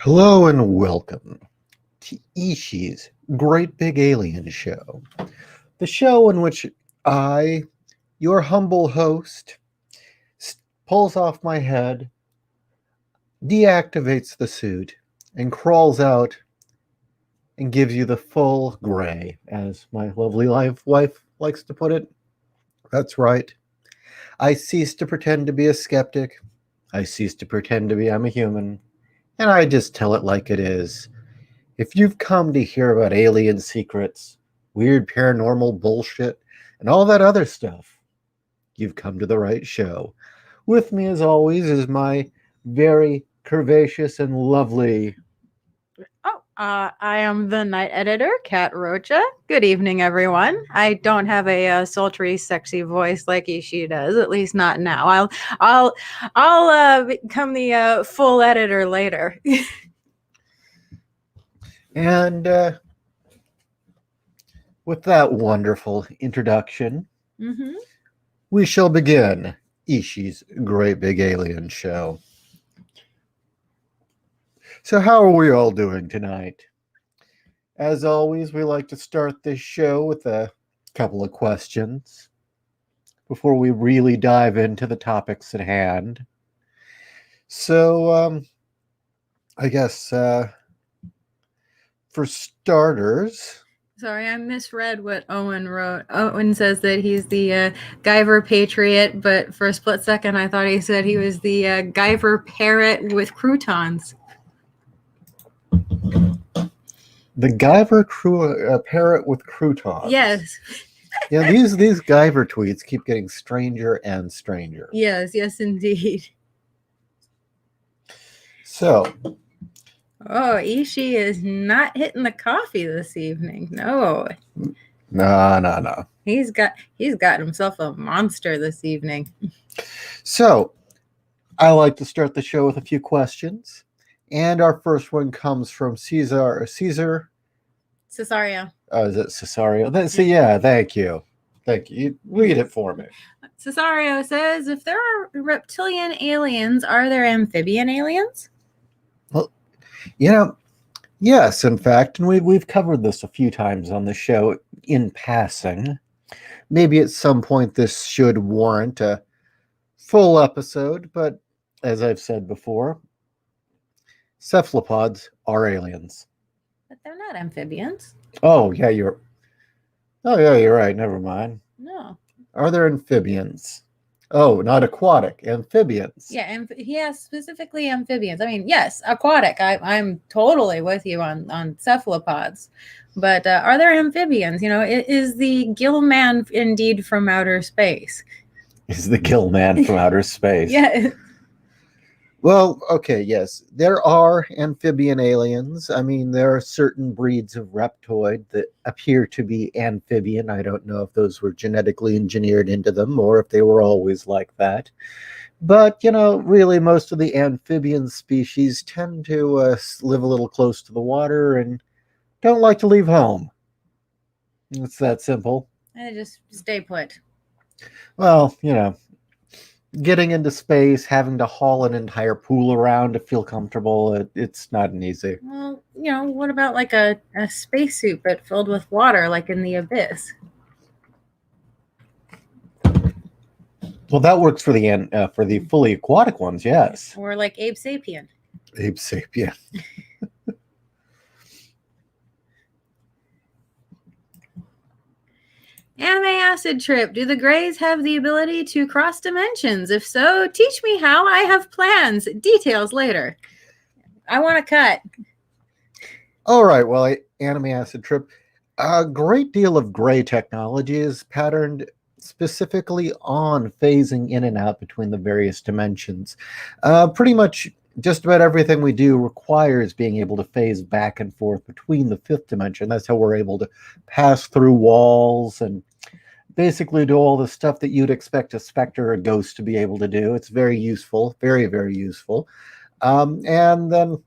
Hello and welcome to Ishi's Great Big Alien Show, the show in which I, your humble host, pulls off my head, deactivates the suit, and crawls out and gives you the full gray, as my lovely wife likes to put it. That's right. I cease to pretend to be a skeptic. I cease to pretend to be I'm a human. And I just tell it like it is. If you've come to hear about alien secrets, weird paranormal bullshit, and all that other stuff, you've come to the right show. With me, as always, is my very curvaceous and lovely... I am the night editor, Kat Rocha. Good evening, everyone. I don't have a sultry, sexy voice like Ishi does, at least not now. I'll become the full editor later. And with that wonderful introduction, we shall begin Ishi's Great Big Alien Show. So how are we all doing tonight? As always, we like to start this show with a couple of questions before we really dive into the topics at hand. So, I guess for starters... Sorry, I misread what Owen wrote. Owen says that he's the Guyver Patriot, but for a split second I thought he said he was the Guyver Parrot with croutons. The Guyver parrot with croutons. Yes. Yeah, these Guyver tweets keep getting stranger and stranger. Yes, indeed. So. Oh, Ishi is not hitting the coffee this evening. No. No. He's got himself a monster this evening. So, I like to start the show with a few questions. And our first one comes from Cesario. Oh, is it Cesario? So yeah, thank you. You read it for me. Cesario says, if there are reptilian aliens, are there amphibian aliens? Well, yes, in fact, and we've covered this a few times on the show in passing. Maybe at some point this should warrant a full episode, but as I've said before, cephalopods are aliens. But they're not amphibians. Oh yeah, you're right. Never mind. No. Are there amphibians? Oh, not aquatic, amphibians. Yeah, specifically amphibians. I mean, yes, aquatic. I'm totally with you on cephalopods. But are there amphibians? Is the gill man indeed from outer space? Is the gill man from outer space? Yeah. Well, okay, yes. There are amphibian aliens. I mean, there are certain breeds of reptoid that appear to be amphibian. I don't know if those were genetically engineered into them or if they were always like that. But, really most of the amphibian species tend to live a little close to the water and don't like to leave home. It's that simple. And just stay put. Well, getting into space, having to haul an entire pool around to feel comfortable, it's not an easy. Well, what about like a spacesuit but filled with water, like in the abyss? Well, that works for the fully aquatic ones, yes. Or like Abe Sapien. Abe Sapien. Anime acid trip. Do the Greys have the ability to cross dimensions? If so, teach me how. I have plans. Details later. I want to cut. All right. Well, anime acid trip. A great deal of gray technology is patterned specifically on phasing in and out between the various dimensions. Pretty much just about everything we do requires being able to phase back and forth between the fifth dimension. That's how we're able to pass through walls and basically do all the stuff that you'd expect a specter or a ghost to be able to do. It's very useful, very, very useful. And then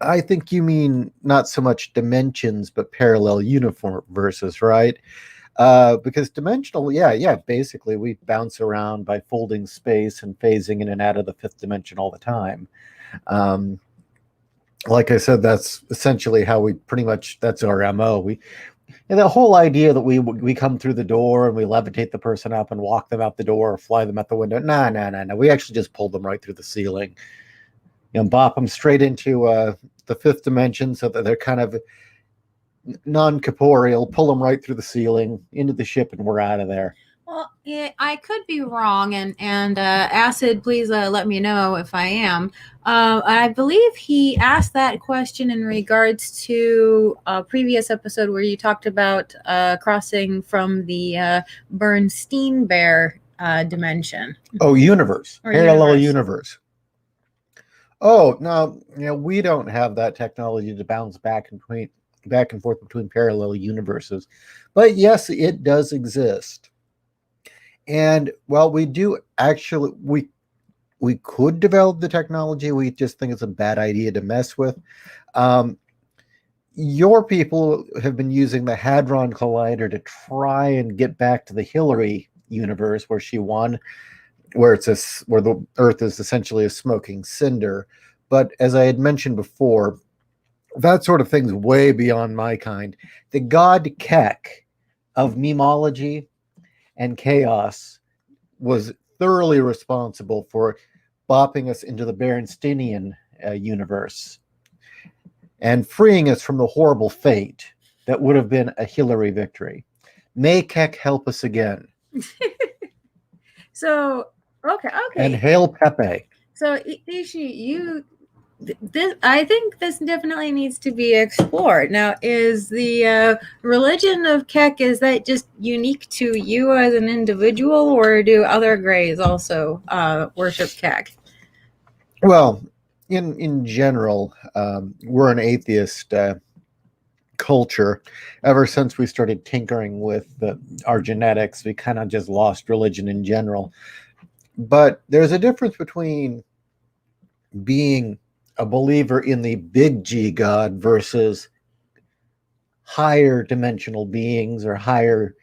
I think you mean not so much dimensions, but parallel universes, right? Because dimensional, basically we bounce around by folding space and phasing in and out of the fifth dimension all the time. like I said, that's essentially how we pretty much, that's our MO. And the whole idea that we come through the door and we levitate the person up and walk them out the door or fly them out the window. Nah, nah, nah, nah. We actually just pull them right through the ceiling. Bop them straight into the fifth dimension so that they're kind of non-corporeal, pull them right through the ceiling into the ship, and we're out of there. Well, yeah, I could be wrong, and Acid, please let me know if I am. I believe he asked that question in regards to a previous episode where you talked about crossing from the Bernstein Bear dimension. Oh, universe. Or Parallel universe. Oh, no, we don't have that technology to bounce back and forth between parallel universes. But yes, it does exist. And well, we do actually we could develop the technology. We just think it's a bad idea to mess with. Your people have been using the Hadron Collider to try and get back to the Hillary universe where she won, where where the Earth is essentially a smoking cinder. But as I had mentioned before, that sort of thing's way beyond my kind. The god Keck of memology and chaos was thoroughly responsible for bopping us into the Berenstenian universe and freeing us from the horrible fate that would have been a Hillary victory. May Keck help us again. So, okay. And hail Pepe. So, Ishi, I think this definitely needs to be explored. Now, is the religion of Keck, is that just unique to you as an individual, or do other Greys also worship Keck? Well, in general, we're an atheist culture. Ever since we started tinkering with our genetics, we kind of just lost religion in general. But there's a difference between being a believer in the big G God versus higher dimensional beings or higher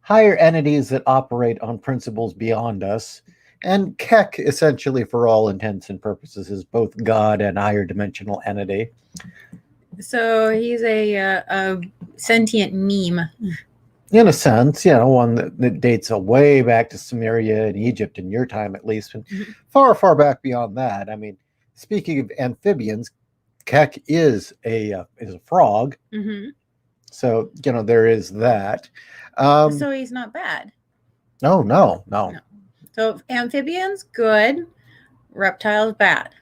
entities that operate on principles beyond us. And Keck, essentially, for all intents and purposes, is both God and higher dimensional entity. So he's a sentient meme. In a sense, one that dates way back to Sumeria and Egypt in your time, at least, and far, far back beyond that. I mean, speaking of amphibians, Keck is a frog. Mm-hmm. So, there is that. So he's not bad. No. So amphibians, good. Reptiles, bad.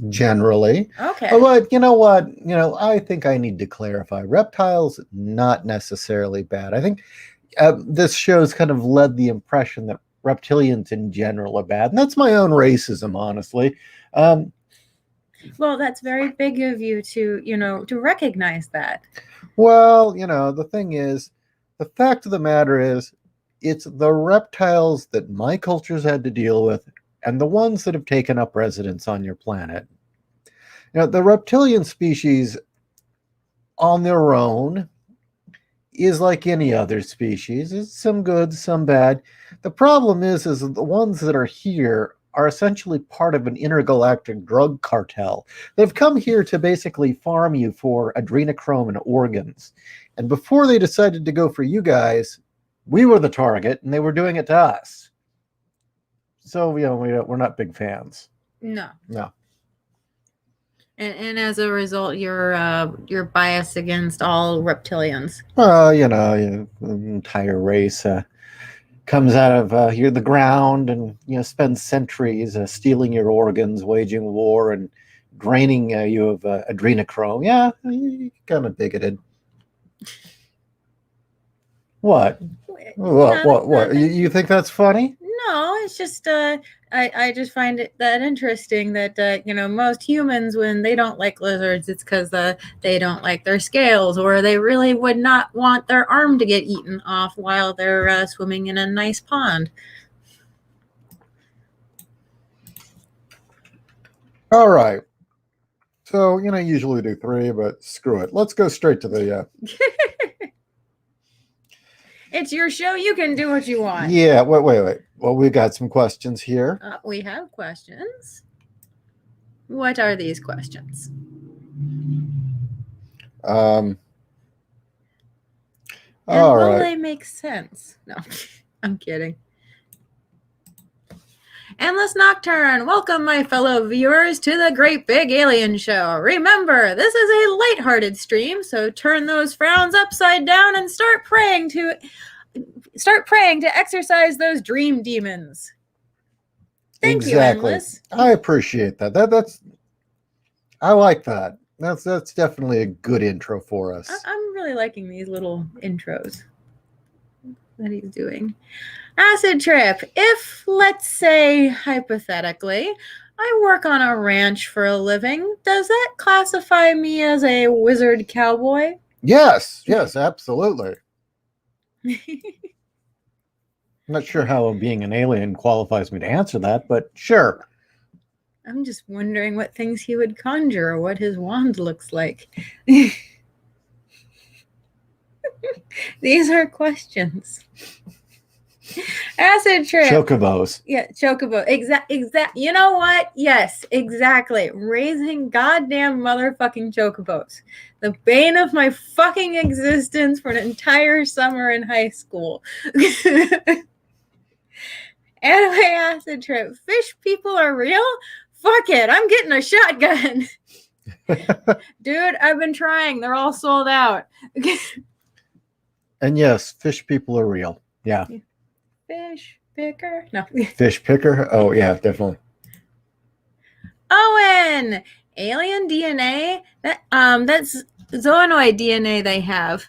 Generally. Okay. But you know what? I think I need to clarify. Reptiles, not necessarily bad. I think this show's kind of led the impression that reptilians in general are bad. And that's my own racism, honestly. Well, that's very big of you to recognize that. Well, the thing is, the fact of the matter is, it's the reptiles that my culture's had to deal with and the ones that have taken up residence on your planet. The reptilian species on their own is like any other species. It's some good, some bad. The problem is the ones that are here are essentially part of an intergalactic drug cartel. They've come here to basically farm you for adrenochrome and organs. And before they decided to go for you guys, we were the target, and they were doing it to us. So, we're not big fans. No. And as a result, you're biased against all reptilians. The entire race comes out of the ground and spends centuries stealing your organs, waging war, and draining you of adrenochrome. Yeah, kind of bigoted. What? What? You think that's funny? No, it's just I just find it that interesting that most humans, when they don't like lizards, it's because they don't like their scales, or they really would not want their arm to get eaten off while they're swimming in a nice pond. All right. So usually do 3, but screw it. Let's go straight to the. It's your show. You can do what you want. Yeah. Wait. Well, we got some questions here. We have questions. What are these questions? Um, And all will right. they make sense? No, I'm kidding. Endless Nocturne, welcome my fellow viewers to the Great Big Alien Show. Remember, this is a lighthearted stream, so turn those frowns upside down and start praying to exercise those dream demons. Thank Exactly. you, Endless. I appreciate that. I like that. That's definitely a good intro for us. I'm really liking these little intros that he's doing. Acid trip. If, let's say, hypothetically, I work on a ranch for a living, does that classify me as a wizard cowboy? Yes, absolutely. I'm not sure how being an alien qualifies me to answer that, but sure. I'm just wondering what things he would conjure or what his wand looks like. These are questions. Acid trip. Chocobos. Yeah, chocobo. Exact. You know what? Yes, exactly. Raising goddamn motherfucking chocobos. The bane of my fucking existence for an entire summer in high school. Anyway, acid trip. Fish people are real? Fuck it. I'm getting a shotgun. Dude, I've been trying. They're all sold out. And yes, fish people are real. Yeah. Fish picker? No. Fish picker? Oh, yeah, definitely. Owen! Alien DNA? That's zoonoid DNA they have.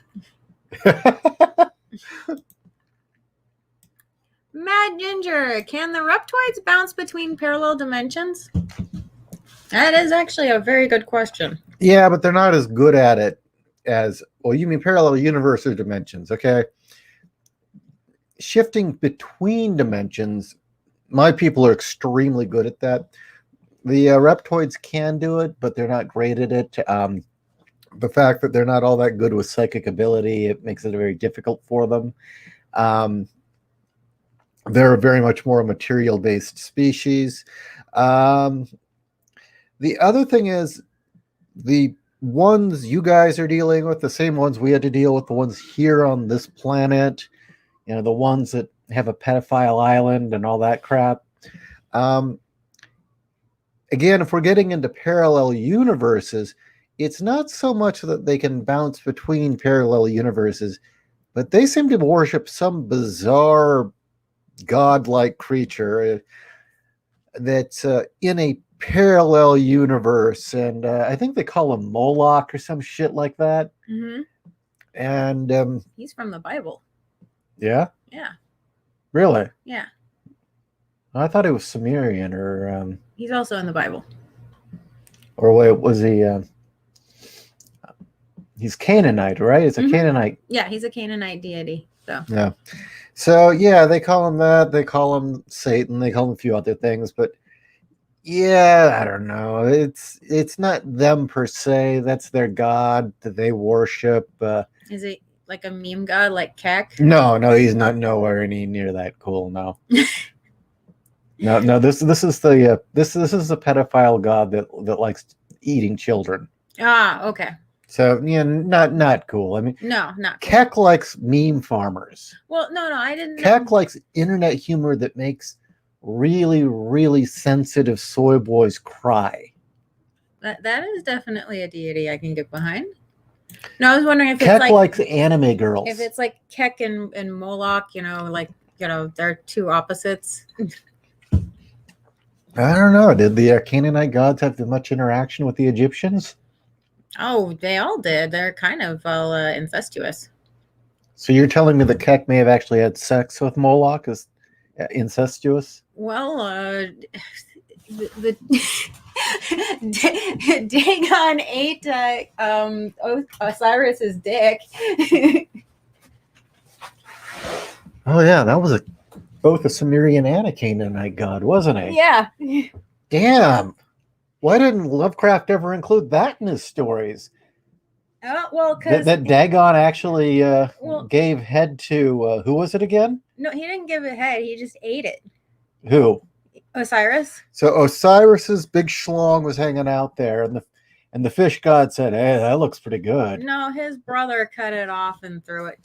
Mad Ginger, can the reptoids bounce between parallel dimensions? That is actually a very good question. Yeah, but they're not as good at it as, well, you mean parallel universe or dimensions, okay? Shifting between dimensions, my people are extremely good at that. The reptoids can do it, but they're not great at it. The fact that they're not all that good with psychic ability, it makes it very difficult for them. They're very much more a material-based species. The other thing is the ones you guys are dealing with, the same ones we had to deal with, the ones here on this planet, you know, the ones that have a pedophile island and all that crap. Again, if we're getting into parallel universes, it's not so much that they can bounce between parallel universes, but they seem to worship some bizarre godlike creature that's in a parallel universe, and I think they call him Moloch or some shit like that. Mm-hmm. And He's from the Bible. yeah, Yeah. really? Yeah. I thought it was Sumerian, or He's also in the Bible. or wait, was he? He's Canaanite, right? It's a Mhm. Canaanite. Yeah, he's a Canaanite deity. So Yeah. So yeah, they call him that. They call him Satan. They call him a few other things, but yeah, I don't know. It's not them per se. That's their god that they worship. is he like a meme god like Kek? No, he's not nowhere any near that cool. No, no. This is the this is a pedophile god that likes eating children. Ah, okay. So yeah, not cool. I mean, No, not cool. Keck likes meme farmers. Well, no, I didn't know. Keck likes internet humor that makes really, really sensitive soy boys cry. That is definitely a deity I can get behind. No, I was wondering if Keck it's like likes anime girls. if it's like Kek and Moloch, they're two opposites. I don't know. Did the Canaanite gods have much interaction with the Egyptians? Oh, they all did. They're kind of all incestuous. So you're telling me that Keck may have actually had sex with Moloch? Is incestuous? Well, the Dagon ate Osiris's dick. Oh yeah, that was both a Sumerian and a Canaanite god, wasn't it? Yeah. Damn. Why didn't Lovecraft ever include that in his stories? Well, because That Dagon actually Well- gave head to who was it again? no, he didn't give it head. He just ate it. Who? Osiris? So Osiris's big schlong was hanging out there, and the fish god said, "Hey, that looks pretty good." No, his brother cut it off and threw it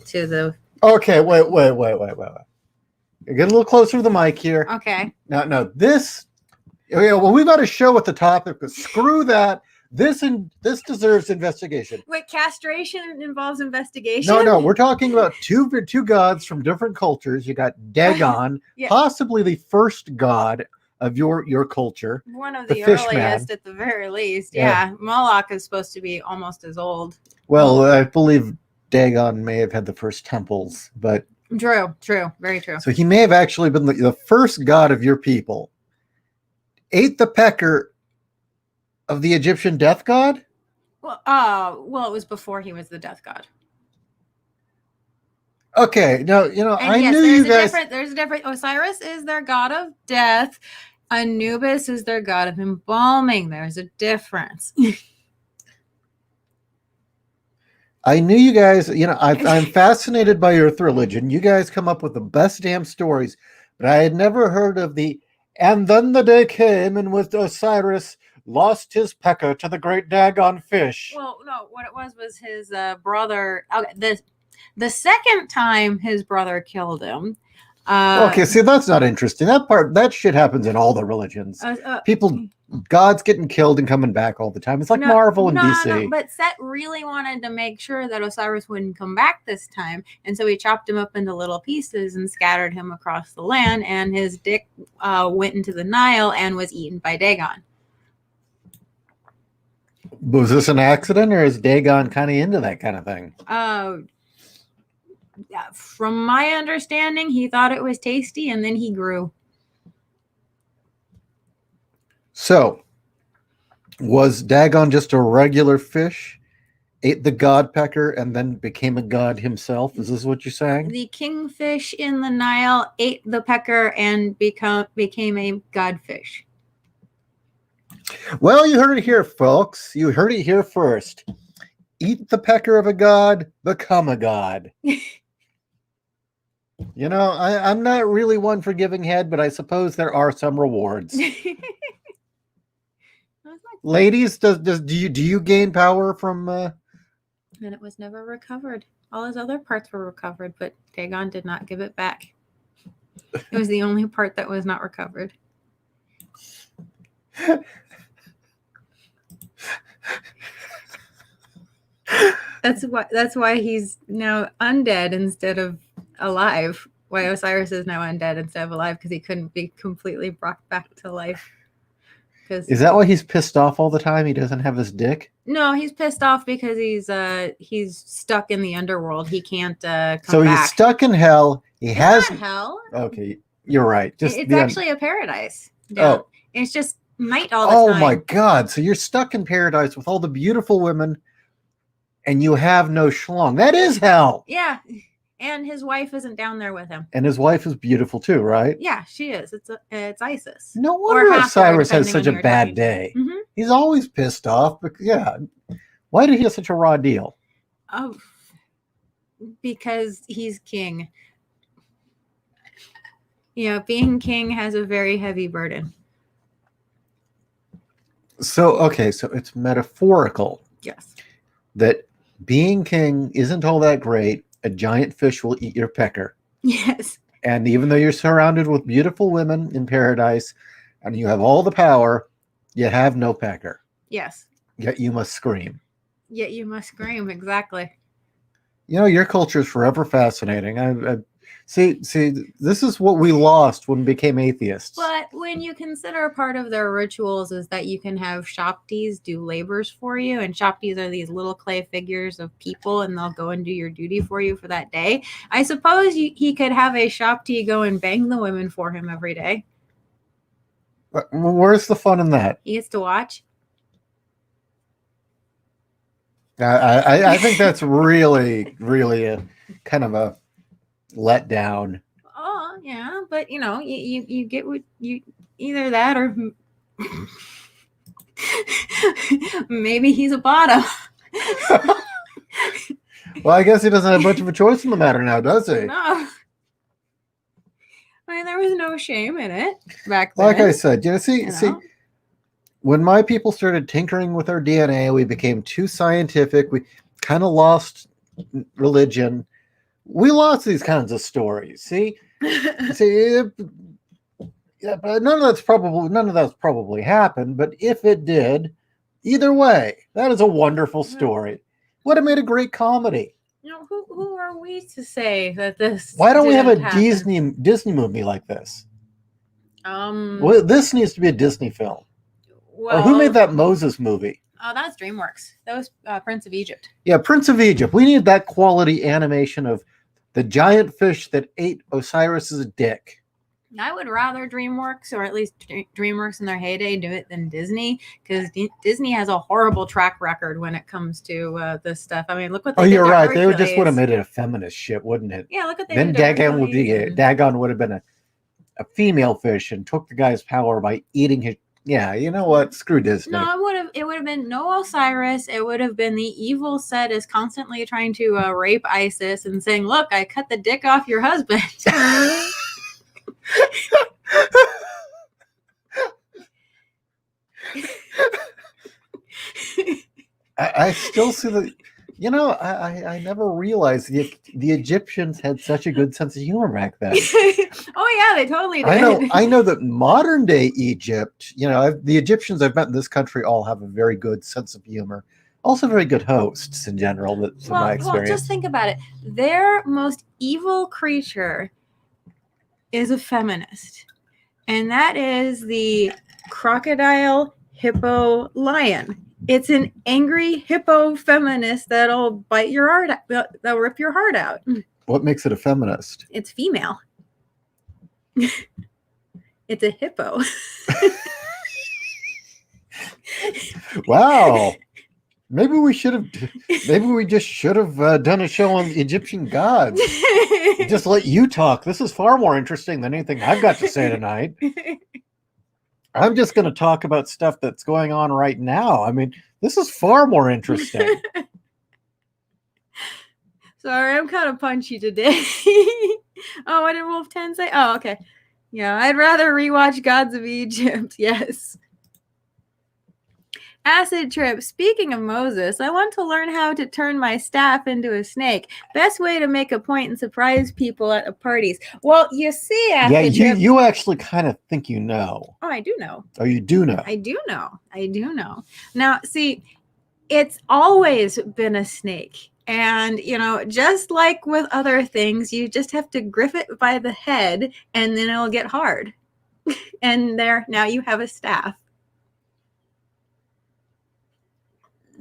to the. Okay, wait. Get a little closer to the mic here. Okay. No, this. Okay, well, we've got to show what the topic, but screw that. This deserves investigation. Wait, castration involves investigation? No, we're talking about two gods from different cultures. You got Dagon, Yeah. possibly the first god of your culture. One of the the fish earliest, man. at the very least. Yeah. Yeah. Moloch is supposed to be almost as old. Well, I believe Dagon may have had the first temples, but True. Very true. so he may have actually been the first god of your people. Ate the pecker of the Egyptian death god? Well, it was before he was the death god. Okay, no, And I yes, knew you guys. there's a different. Osiris is their god of death. Anubis is their god of embalming. There's a difference. I knew you guys. I'm fascinated by Earth religion. You guys come up with the best damn stories, but I had never heard of the. And then the day came, and with Osiris lost his pecker to the great Dagon fish. Well, no, what it was his brother. Okay, the second time his brother killed him. Okay, see, that's not interesting. That shit happens in all the religions. Gods getting killed and coming back all the time. It's like Marvel and DC. No, but Set really wanted to make sure that Osiris wouldn't come back this time, and so he chopped him up into little pieces and scattered him across the land, and his dick went into the Nile and was eaten by Dagon. Was this an accident, or is Dagon kind of into that kind of thing? Yeah, from my understanding, he thought it was tasty, and then he grew. So, was Dagon just a regular fish, ate the god pecker, and then became a god himself? Is this what you're saying? The kingfish in the Nile ate the pecker and became a godfish. Well, you heard it here, folks. You heard it here first. Eat the pecker of a god, become a god. I'm not really one for giving head, but I suppose there are some rewards. Ladies, do you gain power from? And it was never recovered. All his other parts were recovered, but Dagon did not give it back. It was the only part that was not recovered. That's why he's now undead instead of alive. Why Osiris is now undead instead of alive, because he couldn't be completely brought back to life. Is that why he's pissed off all the time? He doesn't have his dick? No, he's pissed off because he's stuck in the underworld. He can't come so back. He's stuck in hell. It's not hell. Okay, you're right. It's actually a paradise. Oh, it's just night all the time. Oh my God! So you're stuck in paradise with all the beautiful women, and you have no schlong. That is hell. Yeah. And his wife isn't down there with him. And his wife is beautiful too, right? Yeah, she is. It's Isis. No wonder Osiris has such a bad day. Mm-hmm. He's always pissed off. But yeah, why did he have such a raw deal? Oh, because he's king. Yeah, being king has a very heavy burden. So it's metaphorical. Yes. That being king isn't all that great. A giant fish will eat your pecker. Yes. And even though you're surrounded with beautiful women in paradise and you have all the power, you have no pecker. Yes. Yet you must scream. Yet you must scream, exactly. Your culture is forever fascinating. I see, this is what we lost when we became atheists. But when you consider part of their rituals is that you can have shopties do labors for you, and shopties are these little clay figures of people, and they'll go and do your duty for you for that day. I suppose he could have a shoptie go and bang the women for him every day. Where's the fun in that? He gets to watch. I think that's really, really a kind of a letdown. Oh yeah, but you get what you either that or maybe he's a bottom. Well, I guess he doesn't have much of a choice in the matter now, does he? No. I mean, there was no shame in it back then. Like I said, see, you know? when my people started tinkering with our DNA, we became too scientific. We kind of lost religion. We lost these kinds of stories. See, yeah, but none of that's probably happened. But if it did, either way, that is a wonderful story. Would have made a great comedy. Who are we to say that this? Why don't we have a didn't happen? Disney movie like this? Well, Well, this needs to be a Disney film. Or who made that Moses movie? Oh, that's DreamWorks. That was Prince of Egypt. Yeah, Prince of Egypt. We need that quality animation of the giant fish that ate Osiris's dick. I would rather DreamWorks, or at least DreamWorks in their heyday, do it than Disney, because Disney has a horrible track record when it comes to this stuff. I mean, look what they did. You're to right. They Hercules. just would have made it a feminist shit, wouldn't it? Yeah, look what they then did. Then Dagon would have been a female fish and took the guy's power by eating his. Yeah, you know what? Screw Disney. No, it would have been no Osiris. It would have been the evil Set is constantly trying to rape Isis and saying, "Look, I cut the dick off your husband." I still see the. I never realized the Egyptians had such a good sense of humor back then. Oh yeah, they totally did. I know that modern day Egypt, the Egyptians I've met in this country all have a very good sense of humor. Also very good hosts in general. That's my experience. Well, just think about it. Their most evil creature is a feminist. And that is the crocodile hippo lion. It's an angry hippo feminist that'll bite your heart out, that'll rip your heart out. What makes it a feminist? It's female. It's a hippo. Wow. Maybe we just should have done a show on Egyptian gods. Just let you talk. This is far more interesting than anything I've got to say tonight. I'm just going to talk about stuff that's going on right now. I mean, this is far more interesting. Sorry, I'm kind of punchy today. Oh, what did Wolf 10 say? Oh, okay. Yeah, I'd rather rewatch Gods of Egypt. Yes. Acid trip. Speaking of Moses, I want to learn how to turn my staff into a snake. Best way to make a point and surprise people at parties. Well, you see, acid trip. You actually kind of think you know. Oh, I do know. Oh, you do know. I do know. Now, see, it's always been a snake. And, just like with other things, you just have to grip it by the head and then it'll get hard. And now you have a staff.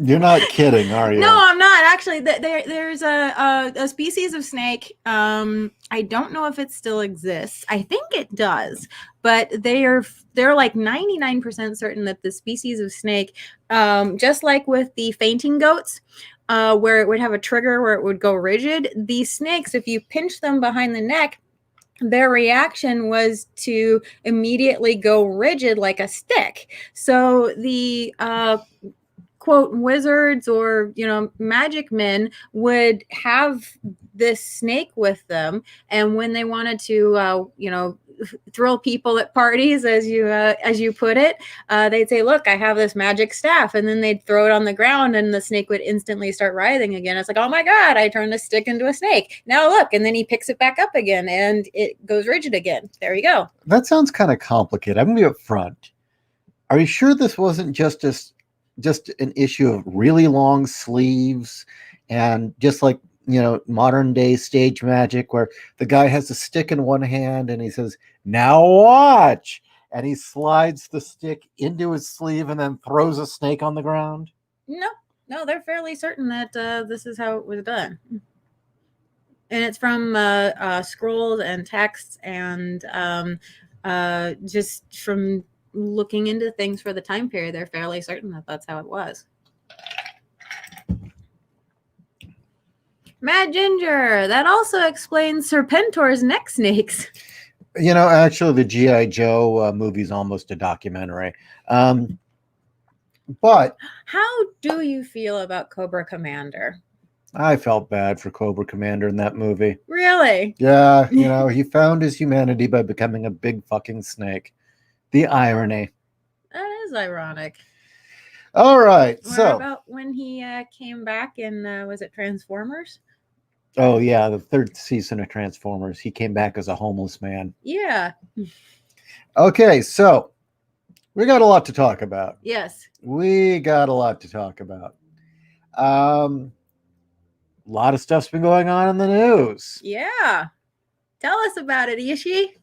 You're not kidding, are you? No, I'm not. Actually, there's a species of snake. I don't know if it still exists. I think it does, but they're like 99% certain that the species of snake, just like with the fainting goats, where it would have a trigger where it would go rigid. These snakes, if you pinch them behind the neck, their reaction was to immediately go rigid like a stick. So the quote wizards or magic men would have this snake with them, and when they wanted to thrill people at parties, as you put it, they'd say, "Look, I have this magic staff," and then they'd throw it on the ground and the snake would instantly start writhing again. It's like, "Oh my god, I turned a stick into a snake. Now look," and then he picks it back up again and it goes rigid again. There you go. That sounds kind of complicated. I'm gonna be up front. Are you sure this wasn't just an issue of really long sleeves and just like modern day stage magic where the guy has a stick in one hand and he says, "Now watch," and he slides the stick into his sleeve and then throws a snake on the ground? No, they're fairly certain that this is how it was done, and it's from scrolls and texts and just from looking into things for the time period. They're fairly certain that that's how it was. Mad Ginger, that also explains Serpentor's neck snakes. Actually the G.I. Joe movie's almost a documentary. But how do you feel about Cobra Commander? I felt bad for Cobra Commander in that movie. Really? Yeah, he found his humanity by becoming a big fucking snake. The irony. That is ironic. All right, What so. about when he came back in, was it Transformers? Oh, yeah, the third season of Transformers. He came back as a homeless man. Yeah. Okay, so we got a lot to talk about. Yes. We got a lot to talk about. A lot of stuff's been going on in the news. Yeah. Tell us about it, Ishi.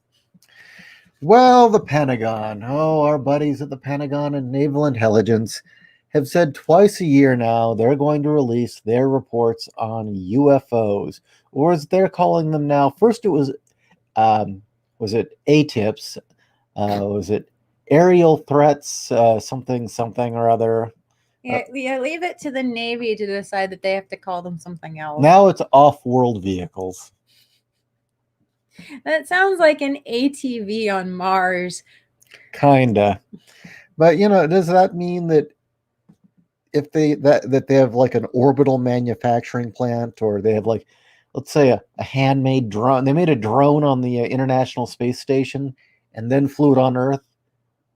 Well, the Pentagon. Oh, our buddies at the Pentagon and Naval Intelligence have said twice a year now they're going to release their reports on UFOs, or as they're calling them now. First, it was it ATIPs? Was it aerial threats? Something or other. Yeah, leave it to the Navy to decide that they have to call them something else. Now it's off-world vehicles. That sounds like an ATV on Mars. Kinda. But does that mean that if they have like an orbital manufacturing plant, or they have, like, let's say a handmade drone? They made a drone on the International Space Station and then flew it on Earth.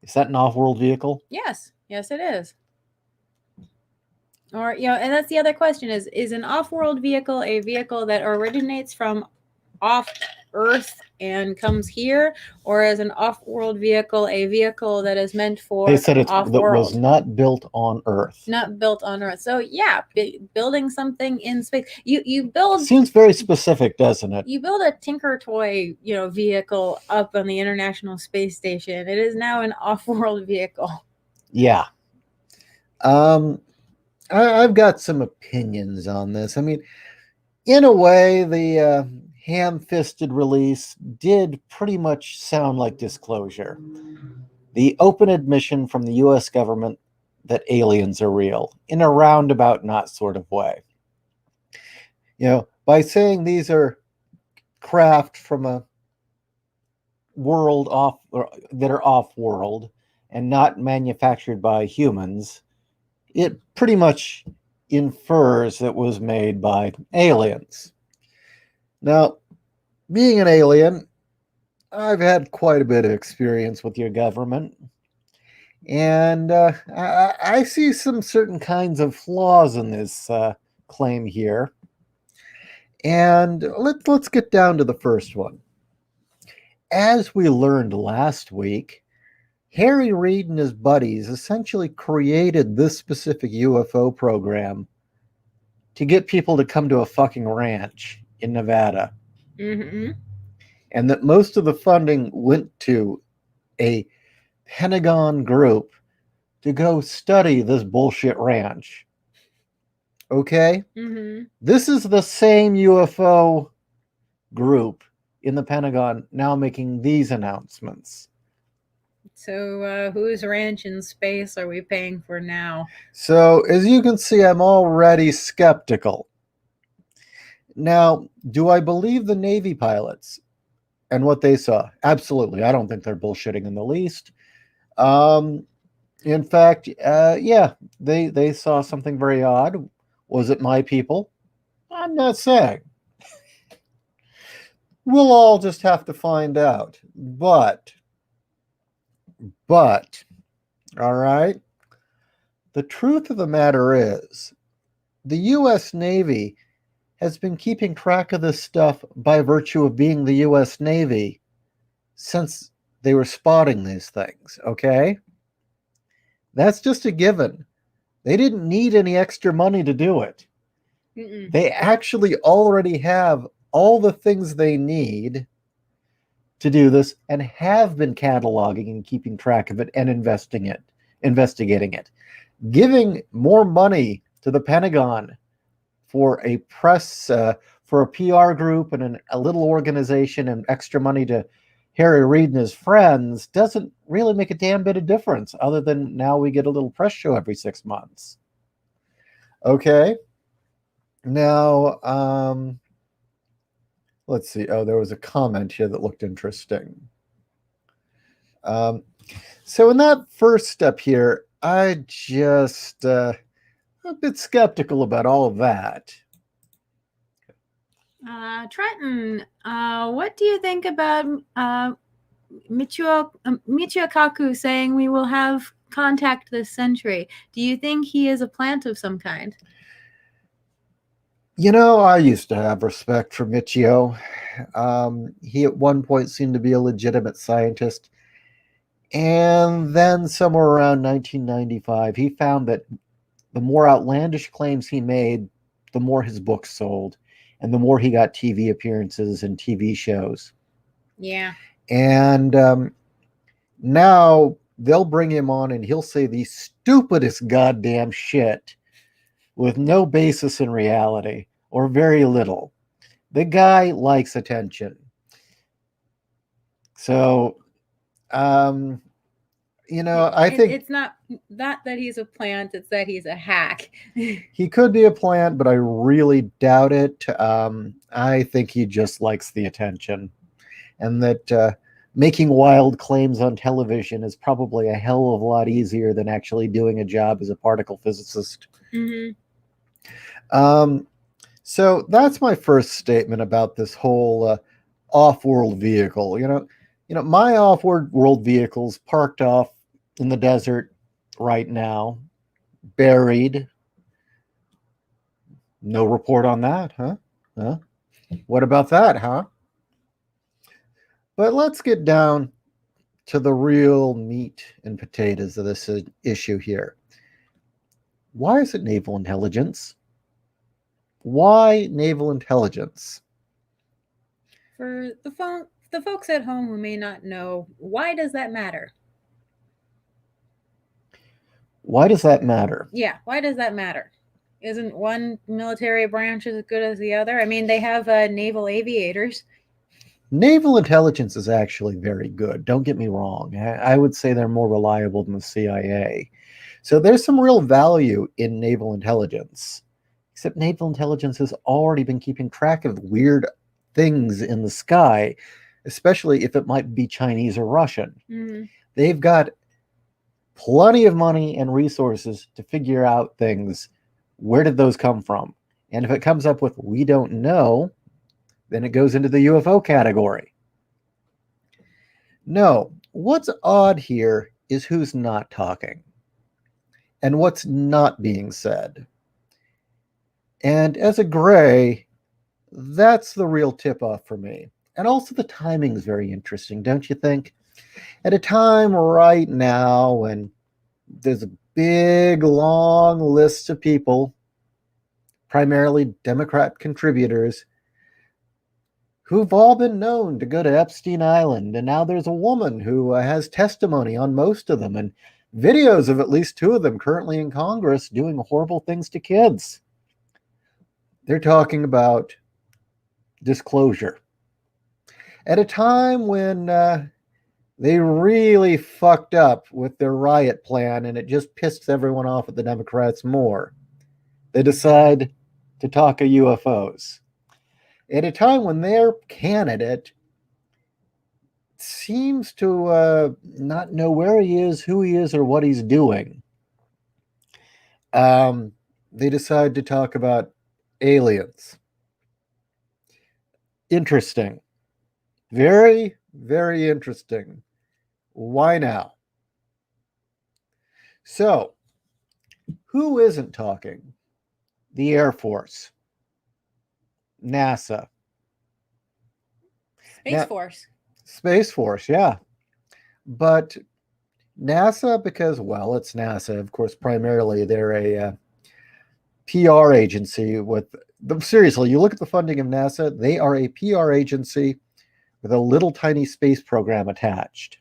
Is that an off-world vehicle? Yes, it is. Or and that's the other question: is an off-world vehicle a vehicle that originates from off Earth and comes here, or is an off-world vehicle a vehicle that is meant for They said that off-world? was not built on Earth. Not built on Earth. So yeah, building something in space. You build. Seems very specific, doesn't it? You build a Tinker Toy, vehicle up on the International Space Station. It is now an off-world vehicle. Yeah. I've got some opinions on this. I mean, in a way, the ham-fisted release did pretty much sound like disclosure. The open admission from the U.S. government that aliens are real, in a roundabout, not sort of way. By saying these are craft from a world that are off-world and not manufactured by humans, it pretty much infers it was made by aliens. Now, being an alien, I've had quite a bit of experience with your government, and I see some certain kinds of flaws in this claim here. And let's get down to the first one. As we learned last week, Harry Reid and his buddies essentially created this specific UFO program to get people to come to a fucking ranch in Nevada. Mm-hmm. And that most of the funding went to a Pentagon group to go study this bullshit ranch. Okay? Mm-hmm. This is the same UFO group in the Pentagon now making these announcements. So whose ranch in space are we paying for now? So, as you can see, I'm already skeptical. Now, do I believe the Navy pilots and what they saw? Absolutely. I don't think they're bullshitting in the least. In fact, yeah, they saw something very odd. Was it my people? I'm not saying. We'll all just have to find out. But, all right, the truth of the matter is, the U.S. Navy has been keeping track of this stuff by virtue of being the U.S. Navy since they were spotting these things, okay? That's just a given. They didn't need any extra money to do it. Mm-mm. They actually already have all the things they need to do this and have been cataloging and keeping track of it and investigating it. Giving more money to the Pentagon for a press, for a PR group and a little organization, and extra money to Harry Reid and his friends doesn't really make a damn bit of difference, other than now we get a little press show every 6 months. Okay. Now, let's see. Oh, there was a comment here that looked interesting. So in that first step here, I just a bit skeptical about all of that. Trenton, what do you think about Michio Kaku saying we will have contact this century? Do you think he is a plant of some kind? You know, I used to have respect for Michio. He at one point seemed to be a legitimate scientist. And then somewhere around 1995, he found that the more outlandish claims he made, the more his books sold, and the more he got TV appearances and TV shows. Yeah. And now they'll bring him on and he'll say the stupidest goddamn shit with no basis in reality or very little. The guy likes attention. So, you know, I think it's not that he's a plant, it's that he's a hack. he could be a plant, but I really doubt it. I think he just likes the attention, and that making wild claims on television is probably a hell of a lot easier than actually doing a job as a particle physicist. Mm-hmm. So that's my first statement about this whole off-world vehicle. You know, my off-world vehicle's parked off in the desert right now, buried. No report on that, huh? Huh? What about that, huh? But let's get down to the real meat and potatoes of this issue here. Why is it naval intelligence? Why naval intelligence? For the folks at home who may not know, why does that matter? Why does that matter? Yeah, why does that matter? Isn't one military branch as good as the other? I mean, they have naval aviators. Naval intelligence is actually very good. Don't get me wrong. I would say they're more reliable than the CIA. So there's some real value in naval intelligence. Except naval intelligence has already been keeping track of weird things in the sky, especially if it might be Chinese or Russian. Mm-hmm. They've got plenty of money and resources to figure out things. Where did those come from? And if it comes up with we don't know, then it goes into the UFO category. No, what's odd here is who's not talking and what's not being said. And as a gray, that's the real tip-off for me. And also the timing is very interesting, don't you think? At a time right now when there's a big, long list of people, primarily Democrat contributors, who've all been known to go to Epstein Island. And now there's a woman who has testimony on most of them and videos of at least two of them currently in Congress doing horrible things to kids. They're talking about disclosure. At a time when they really fucked up with their riot plan and it just pissed everyone off at the Democrats more, they decide to talk of UFOs. At a time when their candidate seems to not know where he is, who he is, or what he's doing, they decide to talk about aliens. Interesting. Very, very interesting. Why now? So, who isn't talking? The Air Force. NASA. Space Force. Space Force, yeah. But NASA, because, well, it's NASA, of course, primarily they're a PR agency with, seriously, you look at the funding of NASA, they are a PR agency with a little tiny space program attached.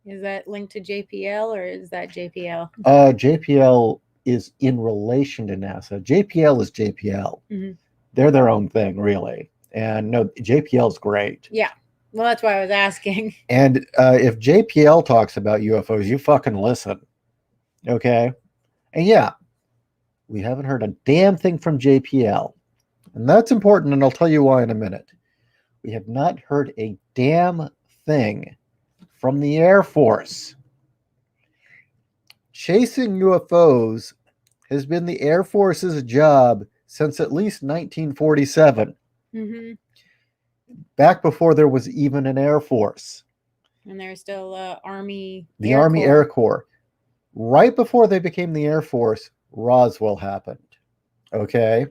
Is that linked to JPL or is that JPL? JPL is in relation to NASA. JPL is JPL. Mm-hmm. They're their own thing, really. And no, JPL is great. Yeah. Well, that's why I was asking. And if JPL talks about UFOs, you fucking listen. Okay? And yeah, we haven't heard a damn thing from JPL. And that's important, and I'll tell you why in a minute. We have not heard a damn thing from the Air Force. Chasing UFOs has been the Air Force's job since at least 1947. Mm-hmm. back before there was even an Air Force. And there's still Army. The Army Air Corps. Right before they became the Air Force, Roswell happened. Okay?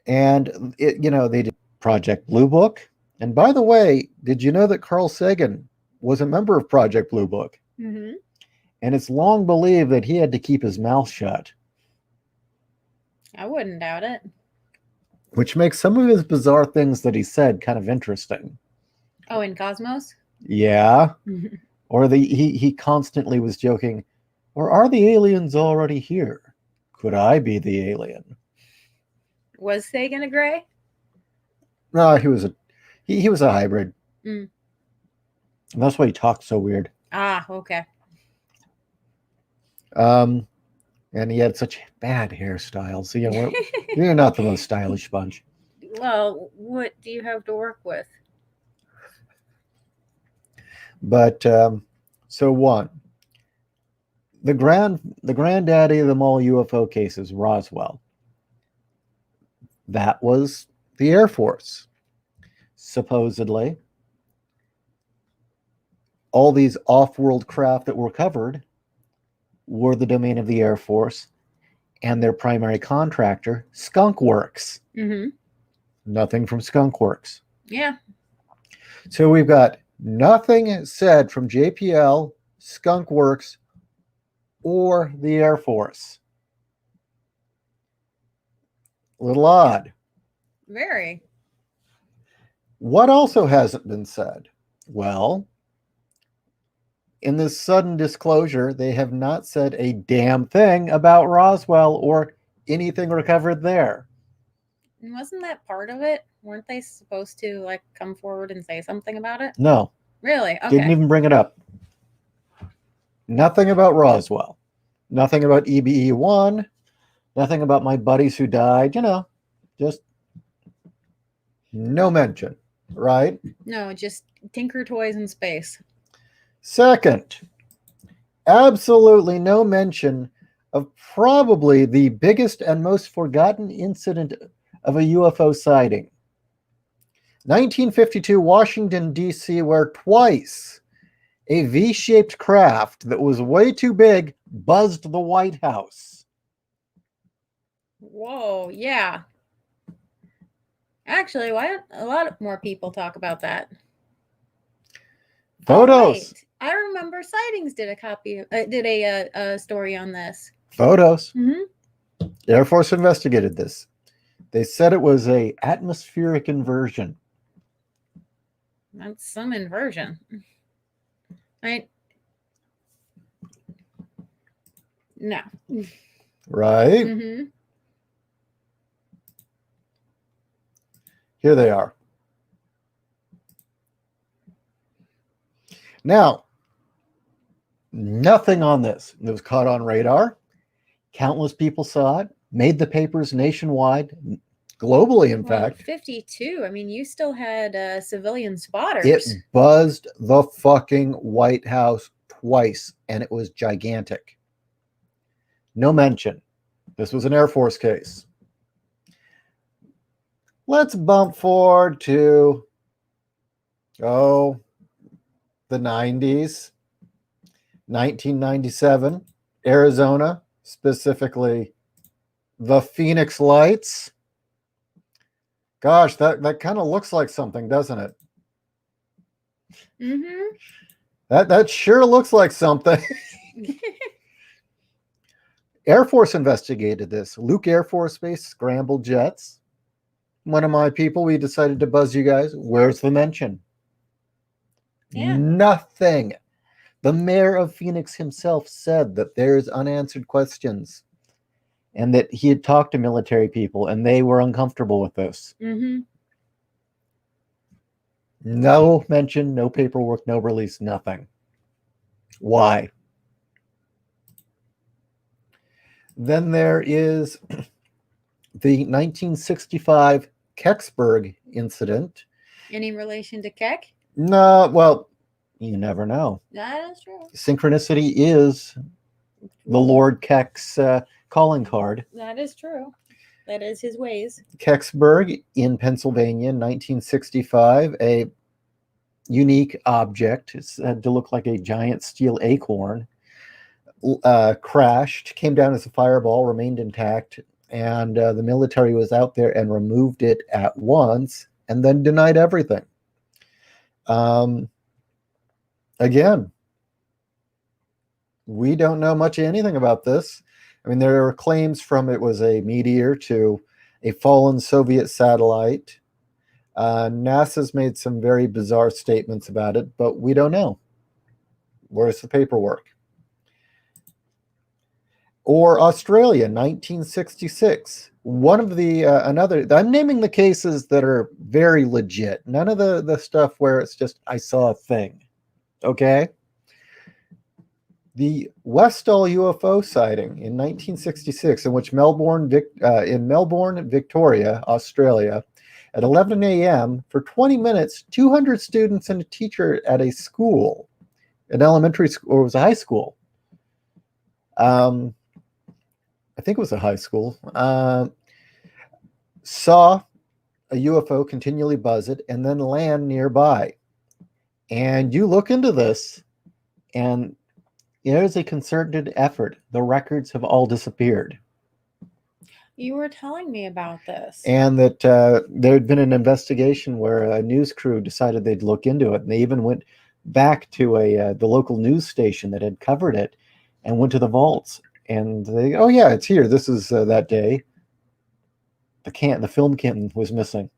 And, they did Project Blue Book. And by the way, did you know that Carl Sagan was a member of Project Blue Book? Mm-hmm. And it's long believed that he had to keep his mouth shut. I wouldn't doubt it. Which makes some of his bizarre things that he said kind of interesting. Oh, in Cosmos? Yeah. Or he constantly was joking, or are the aliens already here? Could I be the alien? Was Sagan a gray? No, he was a hybrid. Mm. And that's why he talked so weird. Ah, okay. And he had such bad hairstyles. So, you're not the most stylish bunch. Well, what do you have to work with? But so one, the granddaddy of them all UFO cases, Roswell. That was the Air Force. Supposedly, all these off-world craft that were covered were the domain of the Air Force and their primary contractor, Skunk Works. Mm-hmm. Nothing from Skunk Works. Yeah. So we've got nothing said from JPL, Skunk Works, or the Air Force. A little odd. Very. What also hasn't been said? Well, in this sudden disclosure, they have not said a damn thing about Roswell or anything recovered there. Wasn't that part of it? Weren't they supposed to come forward and say something about it? No. Really? Okay. Didn't even bring it up. Nothing about Roswell. Nothing about EBE-1. Nothing about my buddies who died. Just no mention, right? No, just Tinker Toys in space. Second, absolutely no mention of probably the biggest and most forgotten incident of a UFO sighting. 1952, Washington, D.C., where twice a V-shaped craft that was way too big buzzed the White House. Whoa, yeah. Actually, why don't a lot more people talk about that? Photos. Oh, wait. I remember Sightings did a story on this. Photos. Mm-hmm. Air Force investigated this. They said it was a atmospheric inversion. That's some inversion. Right? No. Right? Mm-hmm. Here they are. Now, nothing on this. It was caught on radar. Countless people saw it, made the papers nationwide, globally, in fact. 52. I mean, you still had civilian spotters. It buzzed the fucking White House twice, and it was gigantic. No mention. This was an Air Force case. Let's bump forward to, the 90s. 1997, Arizona, specifically the Phoenix Lights. Gosh, that kind of looks like something, doesn't it? Mm-hmm. That sure looks like something. Air Force investigated this. Luke Air Force Base, scrambled jets. One of my people, we decided to buzz you guys. Where's the mention? Yeah. Nothing. The mayor of Phoenix himself said that there's unanswered questions and that he had talked to military people and they were uncomfortable with this. Mm-hmm. No mention, no paperwork, no release, nothing. Why? Then there is the 1965 Kecksburg incident. Any relation to Keck? No, well, you never know. That is true. Synchronicity is the Lord Keck's calling card. That is true. That is his ways. Kecksburg in Pennsylvania in 1965, a unique object. It's said to look like a giant steel acorn. Crashed, came down as a fireball, remained intact, and the military was out there and removed it at once and then denied everything. Again, we don't know much of anything about this. I mean, there are claims from it was a meteor to a fallen Soviet satellite. NASA's made some very bizarre statements about it, but we don't know. Where's the paperwork? Or Australia, 1966. One of the, I'm naming the cases that are very legit. None of the stuff where it's just, I saw a thing. Okay? The Westall UFO sighting in 1966, in which Melbourne, Victoria, Australia, at 11 a.m. for 20 minutes, 200 students and a teacher at a school, an elementary school, or it was a high school. I think it was a high school. Saw a UFO continually buzz it and then land nearby. And you look into this, and there's a concerted effort. The records have all disappeared. You were telling me about this. And that there had been an investigation where a news crew decided they'd look into it. And they even went back to the local news station that had covered it and went to the vaults. And they, oh yeah, it's here. This is that day. The film can was missing.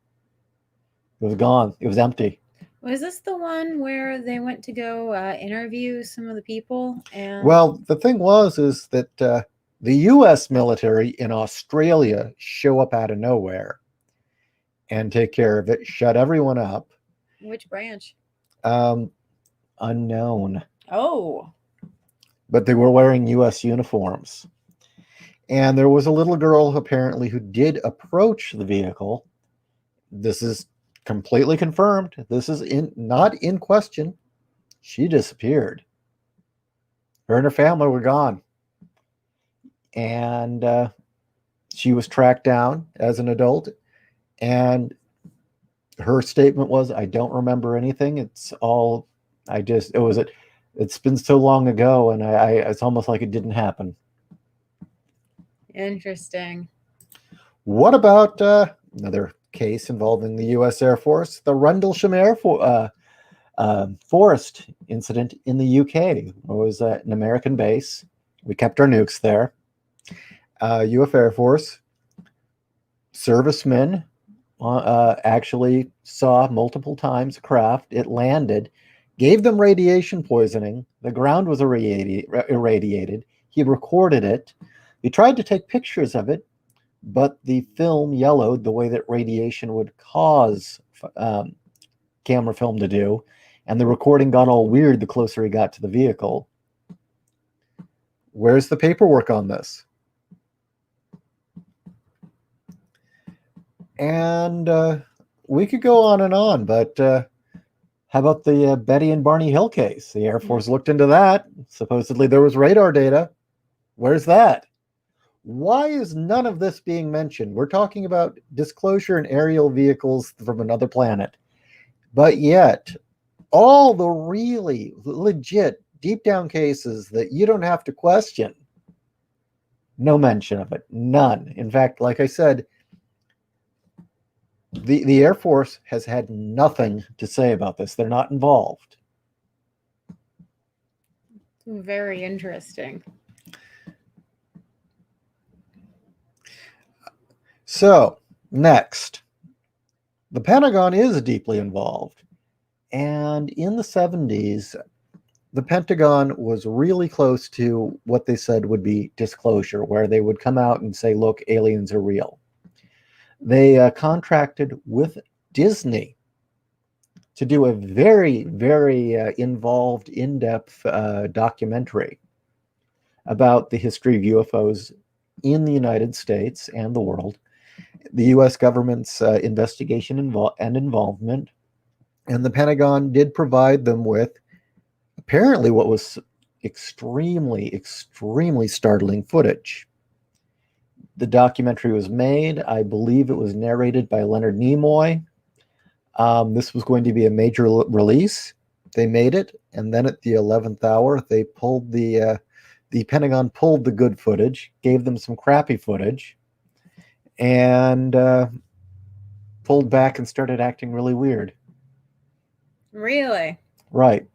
It was gone. It was empty. Was this the one where they went to go interview some of the people? And Well, the thing is that the U.S. military in Australia show up out of nowhere and take care of it, shut everyone up. which branch? Unknown. Oh, But they were wearing U.S. uniforms. And there was a little girl apparently who did approach the vehicle. This is completely confirmed. This is not in question. She disappeared. Her and her family were gone. And she was tracked down as an adult. And her statement was, I don't remember anything. It's been so long ago, and it's almost like it didn't happen. interesting. What about another case involving the U.S. Air Force, the Rendlesham Forest incident in the UK? It was an American base. We kept our nukes there. U.S. Air Force servicemen actually saw multiple times a craft. It landed, gave them radiation poisoning. The ground was irradiated. He recorded it. He tried to take pictures of it, but the film yellowed the way that radiation would cause camera film to do, and the recording got all weird the closer he got to the vehicle. Where's the paperwork on this? And we could go on and on, but how about the Betty and Barney Hill case? The Air Force looked into that. Supposedly there was radar data. Where's that? Why is none of this being mentioned? We're talking about disclosure in aerial vehicles from another planet. But yet, all the really legit deep down cases that you don't have to question, no mention of it. None. In fact, like I said, the Air Force has had nothing to say about this. They're not involved. Very interesting. So, next, the Pentagon is deeply involved. And in the 70s, the Pentagon was really close to what they said would be disclosure, where they would come out and say, look, aliens are real. They contracted with Disney to do a very, very involved, in-depth documentary about the history of UFOs in the United States and the world, the U.S. government's investigation and involvement, and the Pentagon did provide them with apparently what was extremely, extremely startling footage. the documentary was made. I believe it was narrated by Leonard Nimoy. This was going to be a major release. They made it, and then at the 11th hour, they pulled the Pentagon pulled the good footage, gave them some crappy footage, and pulled back and started acting really weird. Really? Right.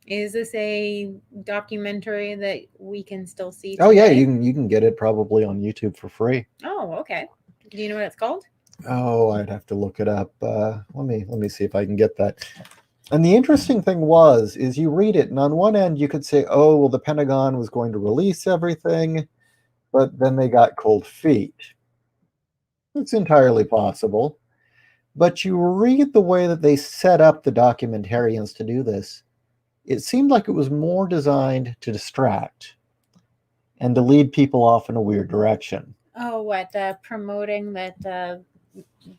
Is this a documentary that we can still see today? Oh yeah, you can get it probably on YouTube for free. Oh, okay. Do you know what it's called? Oh, I'd have to look it up. Let me see if I can get that. And the interesting thing is you read it, and on one end you could say, oh, well, the Pentagon was going to release everything, but then they got cold feet. It's entirely possible. But you read the way that they set up the documentarians to do this, it seemed like it was more designed to distract and to lead people off in a weird direction. Oh, what? Promoting that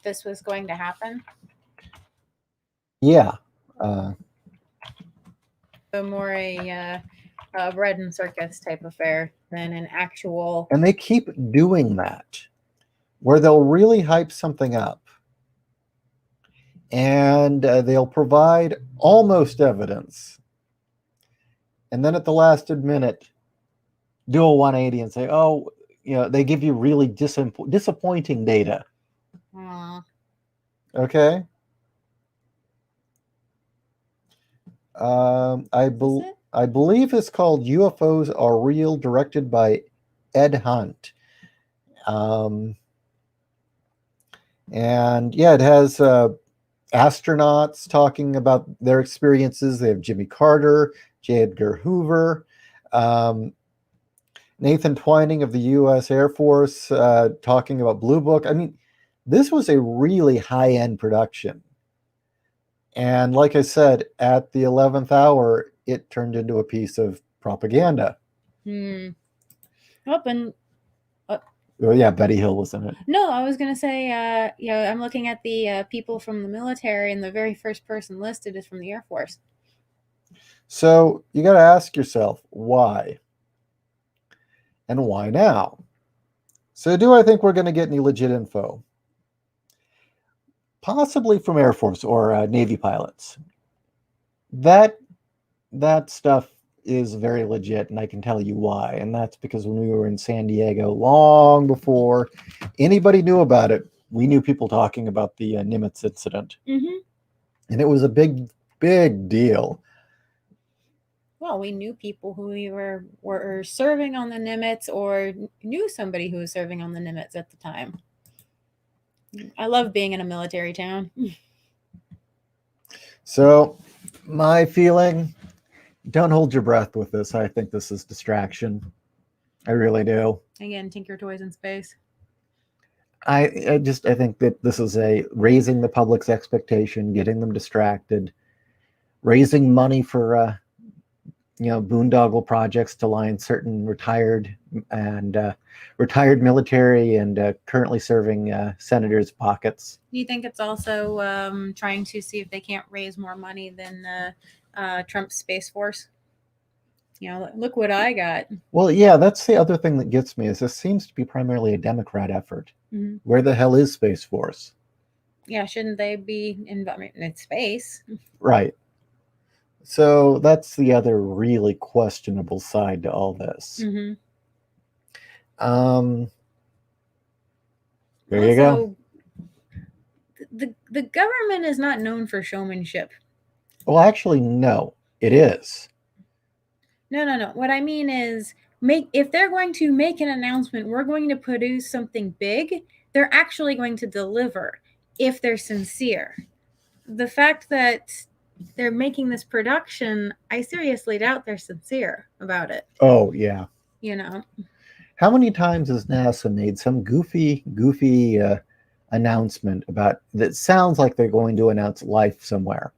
this was going to happen? Yeah. So more a bread and circus type affair than an actual... And they keep doing that, where they'll really hype something up. And they'll provide almost evidence. And then at the last minute, do a 180 and say, oh, they give you really disappointing data. Okay? I believe it's called UFOs Are Real, directed by Ed Hunt. And yeah, it has astronauts talking about their experiences. They have Jimmy Carter, J. Edgar Hoover, Nathan Twining of the U.S. Air Force talking about Blue Book. I mean, this was a really high-end production. And like I said, at the 11th hour, it turned into a piece of propaganda. Oh, yeah, Betty Hill was in it. No, I was going to say, I'm looking at the people from the military, and the very first person listed is from the Air Force. So you got to ask yourself, why? And why now? So do I think we're going to get any legit info? Possibly from Air Force or Navy pilots. That stuff is very legit, and I can tell you why. And that's because when we were in San Diego, long before anybody knew about it, we knew people talking about the Nimitz incident. Mm-hmm. And it was a big, big deal. Well, we knew people who were serving on the Nimitz, or knew somebody who was serving on the Nimitz at the time. I love being in a military town. So my feeling, don't hold your breath with this. I think this is distraction. I really do. Again, Tinker Toys in space. I think that this is raising the public's expectation, getting them distracted, raising money for boondoggle projects to line certain retired military and currently serving senators' pockets. Do you think it's also trying to see if they can't raise more money than Trump's Space Force? Look what I got. Well, yeah, that's the other thing that gets me, is this seems to be primarily a Democrat effort. Mm-hmm. Where the hell is Space Force? Yeah, shouldn't they be in space? Right. So that's the other really questionable side to all this. Mm-hmm. There you go. The government is not known for showmanship. Well, actually, no, it is. No. What I mean is, if they're going to make an announcement, we're going to produce something big, they're actually going to deliver if they're sincere. The fact that they're making this production, I seriously doubt they're sincere about it. Oh, yeah. How many times has NASA made some goofy announcement that sounds like they're going to announce life somewhere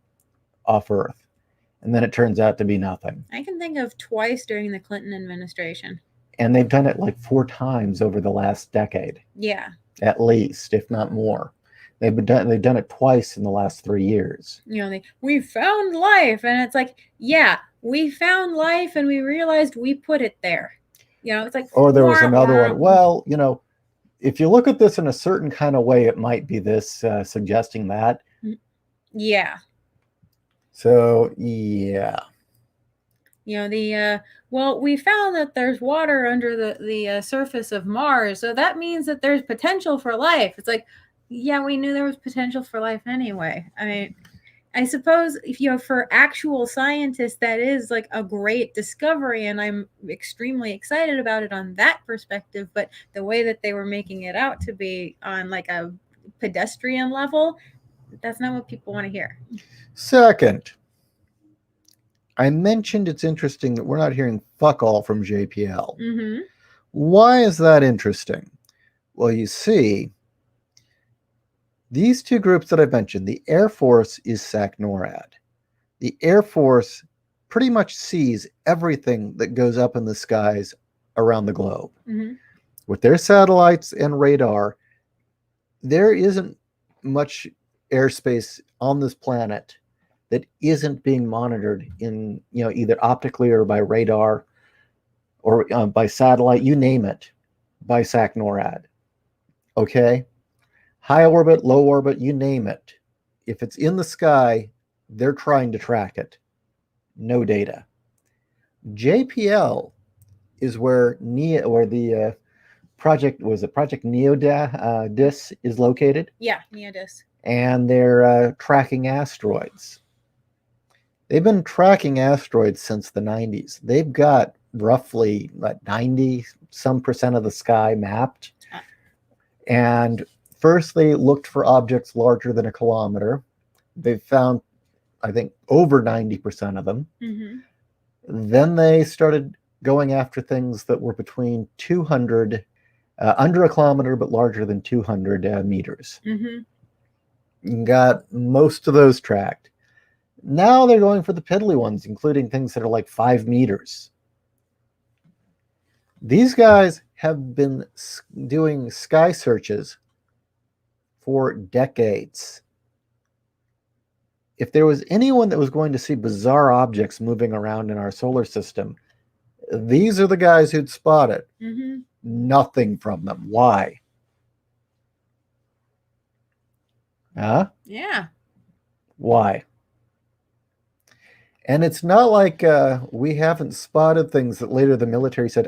off Earth, and then it turns out to be nothing? I can think of twice during the Clinton administration. And they've done it like 4 times over the last decade. Yeah. At least, if not more. They've done it twice in the last 3 years. We found life, and it's like, yeah, we found life, and we realized we put it there. It's like, Or there was another wah, one. Well, if you look at this in a certain kind of way, it might be this, suggesting that. yeah. So, yeah. Well, we found that there's water under the surface of Mars, so that means that there's potential for life. It's like, yeah, we knew there was potential for life anyway. I mean, I suppose if for actual scientists, that is like a great discovery, and I'm extremely excited about it on that perspective. But the way that they were making it out to be on like a pedestrian level, that's not what people want to hear. Second, I mentioned it's interesting that we're not hearing fuck all from JPL. Mm-hmm. Why is that interesting? Well, you see, these two groups that I've mentioned, the Air Force is SAC-NORAD. The Air Force pretty much sees everything that goes up in the skies around the globe. Mm-hmm. With their satellites and radar, there isn't much airspace on this planet that isn't being monitored in, either optically or by radar or by satellite, you name it, by SAC-NORAD. Okay? High orbit, low orbit, you name it. If it's in the sky, they're trying to track it. No data. JPL is where the Project NEODIS is located. Yeah, NEODIS. And they're tracking asteroids. They've been tracking asteroids since the 90s. They've got roughly 90% of the sky mapped. And first they looked for objects larger than a kilometer. They've found, I think, over 90% of them. Mm-hmm. Then they started going after things that were between 200, under a kilometer, but larger than 200 meters. Mm-hmm. Got most of those tracked. Now they're going for the piddly ones, including things that are like 5 meters. These guys have been doing sky searches for decades. If there was anyone that was going to see bizarre objects moving around in our solar system, these are the guys who'd spot it. Mm-hmm. Nothing from them. Why? Huh? Yeah. Why? And it's not like we haven't spotted things that later the military said,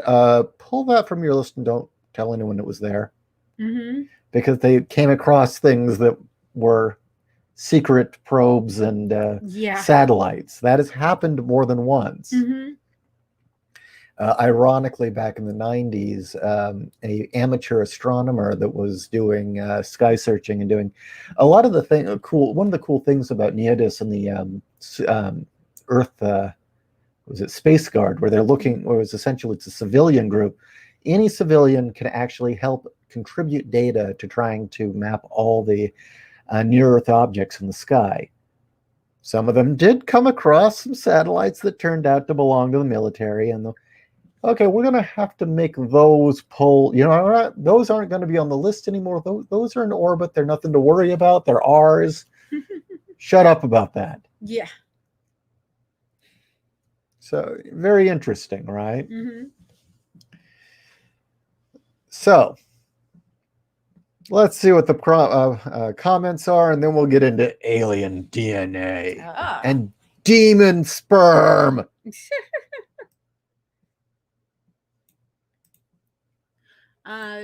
pull that from your list and don't tell anyone it was there. Mm-hmm. Because they came across things that were secret probes and satellites. That has happened more than once. Mm-hmm. Ironically, back in the 90s, a amateur astronomer that was doing sky searching and doing a lot of the one of the cool things about NEODIS and the Earth, was it Space Guard, where they're looking, or it's a civilian group. Any civilian can actually help contribute data to trying to map all the near-Earth objects in the sky. Some of them did come across some satellites that turned out to belong to the military, and okay, we're going to have to make those pull. Those aren't going to be on the list anymore. Those are in orbit. They're nothing to worry about. They're ours. Shut up about that. Yeah. So, very interesting, right? Mm-hmm. So, let's see what the comments are, and then we'll get into alien DNA and demon sperm.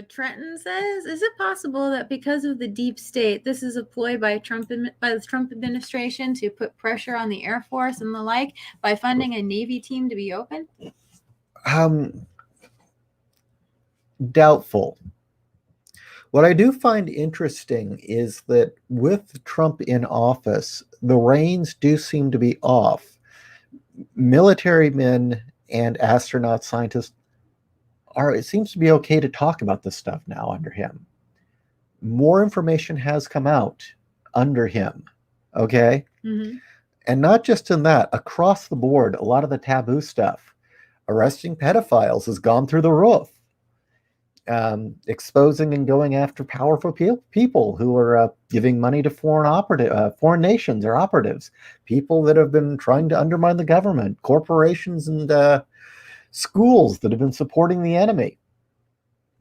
Trenton says, is it possible that because of the deep state, this is a ploy by the Trump administration to put pressure on the Air Force and the like by funding a Navy team to be open? Doubtful. What I do find interesting is that with Trump in office, the reins do seem to be off. Military men and astronaut scientists it seems to be okay to talk about this stuff now under him. More information has come out under him, okay? Mm-hmm. And not just in that, across the board, a lot of the taboo stuff, arresting pedophiles has gone through the roof. Exposing and going after powerful people who are giving money to foreign nations or operatives, people that have been trying to undermine the government, corporations and schools that have been supporting the enemy.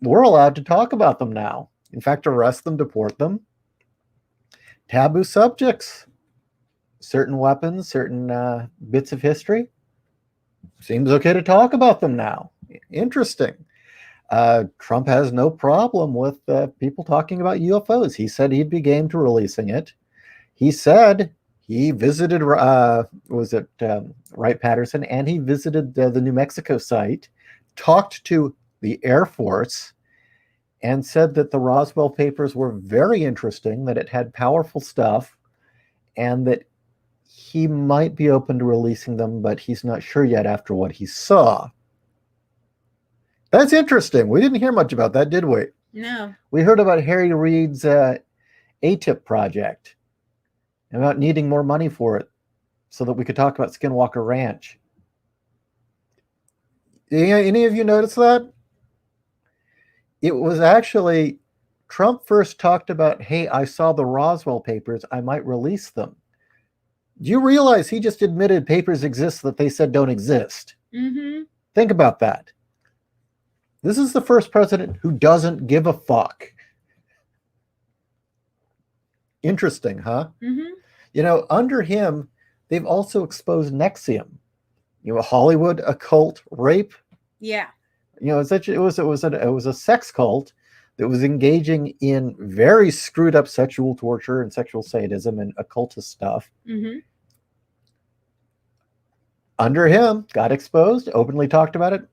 We're allowed to talk about them now. In fact, arrest them, deport them. Taboo subjects, certain weapons, certain bits of history. Seems okay to talk about them now. Interesting. Trump has no problem with people talking about UFOs. He said he'd be game to releasing it. He said he visited, Wright-Patterson, and he visited the New Mexico site, talked to the Air Force, and said that the Roswell papers were very interesting, that it had powerful stuff, and that he might be open to releasing them, but he's not sure yet after what he saw. That's interesting. We didn't hear much about that, did we? No. We heard about Harry Reid's ATIP project, about needing more money for it so that we could talk about Skinwalker Ranch. Any of you notice that? It was actually Trump first talked about, hey, I saw the Roswell papers, I might release them. Do you realize he just admitted papers exist that they said don't exist? Mm-hmm. Think about that. This is the first president who doesn't give a fuck. Interesting, huh? Mm-hmm. You know, under him, they've also exposed Nexium. You know, Hollywood, occult, rape. Yeah. You know, it was a sex cult that was engaging in very screwed up sexual torture and sexual sadism and occultist stuff. Mm-hmm. Under him, got exposed, openly talked about it.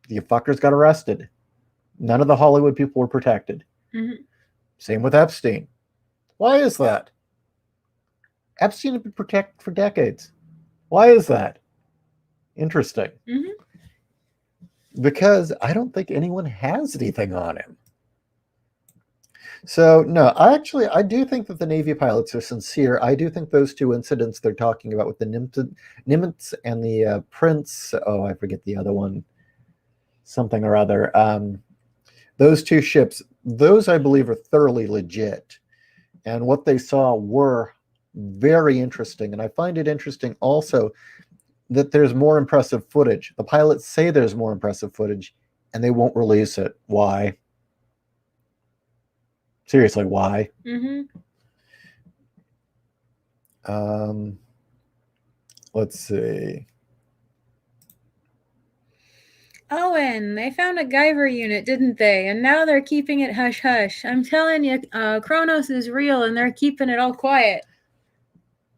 The fuckers got arrested. None of the Hollywood people were protected. Mm-hmm. Same with Epstein. Why is that? Epstein had been protected for decades. Why is that? Interesting. Mm-hmm. Because I don't think anyone has anything on him. So, no, I do think that the Navy pilots are sincere. I do think those two incidents they're talking about with the Nimitz and the Prince, oh, I forget the other one, something or other. Those two ships, those I believe are thoroughly legit. And what they saw were very interesting. And I find it interesting also that there's more impressive footage. The pilots say there's more impressive footage, and they won't release it. Why? Seriously, why? Mm-hmm. Let's see. Owen, they found a Guyver unit, didn't they? And now they're keeping it hush-hush. I'm telling you, Kronos is real, and they're keeping it all quiet.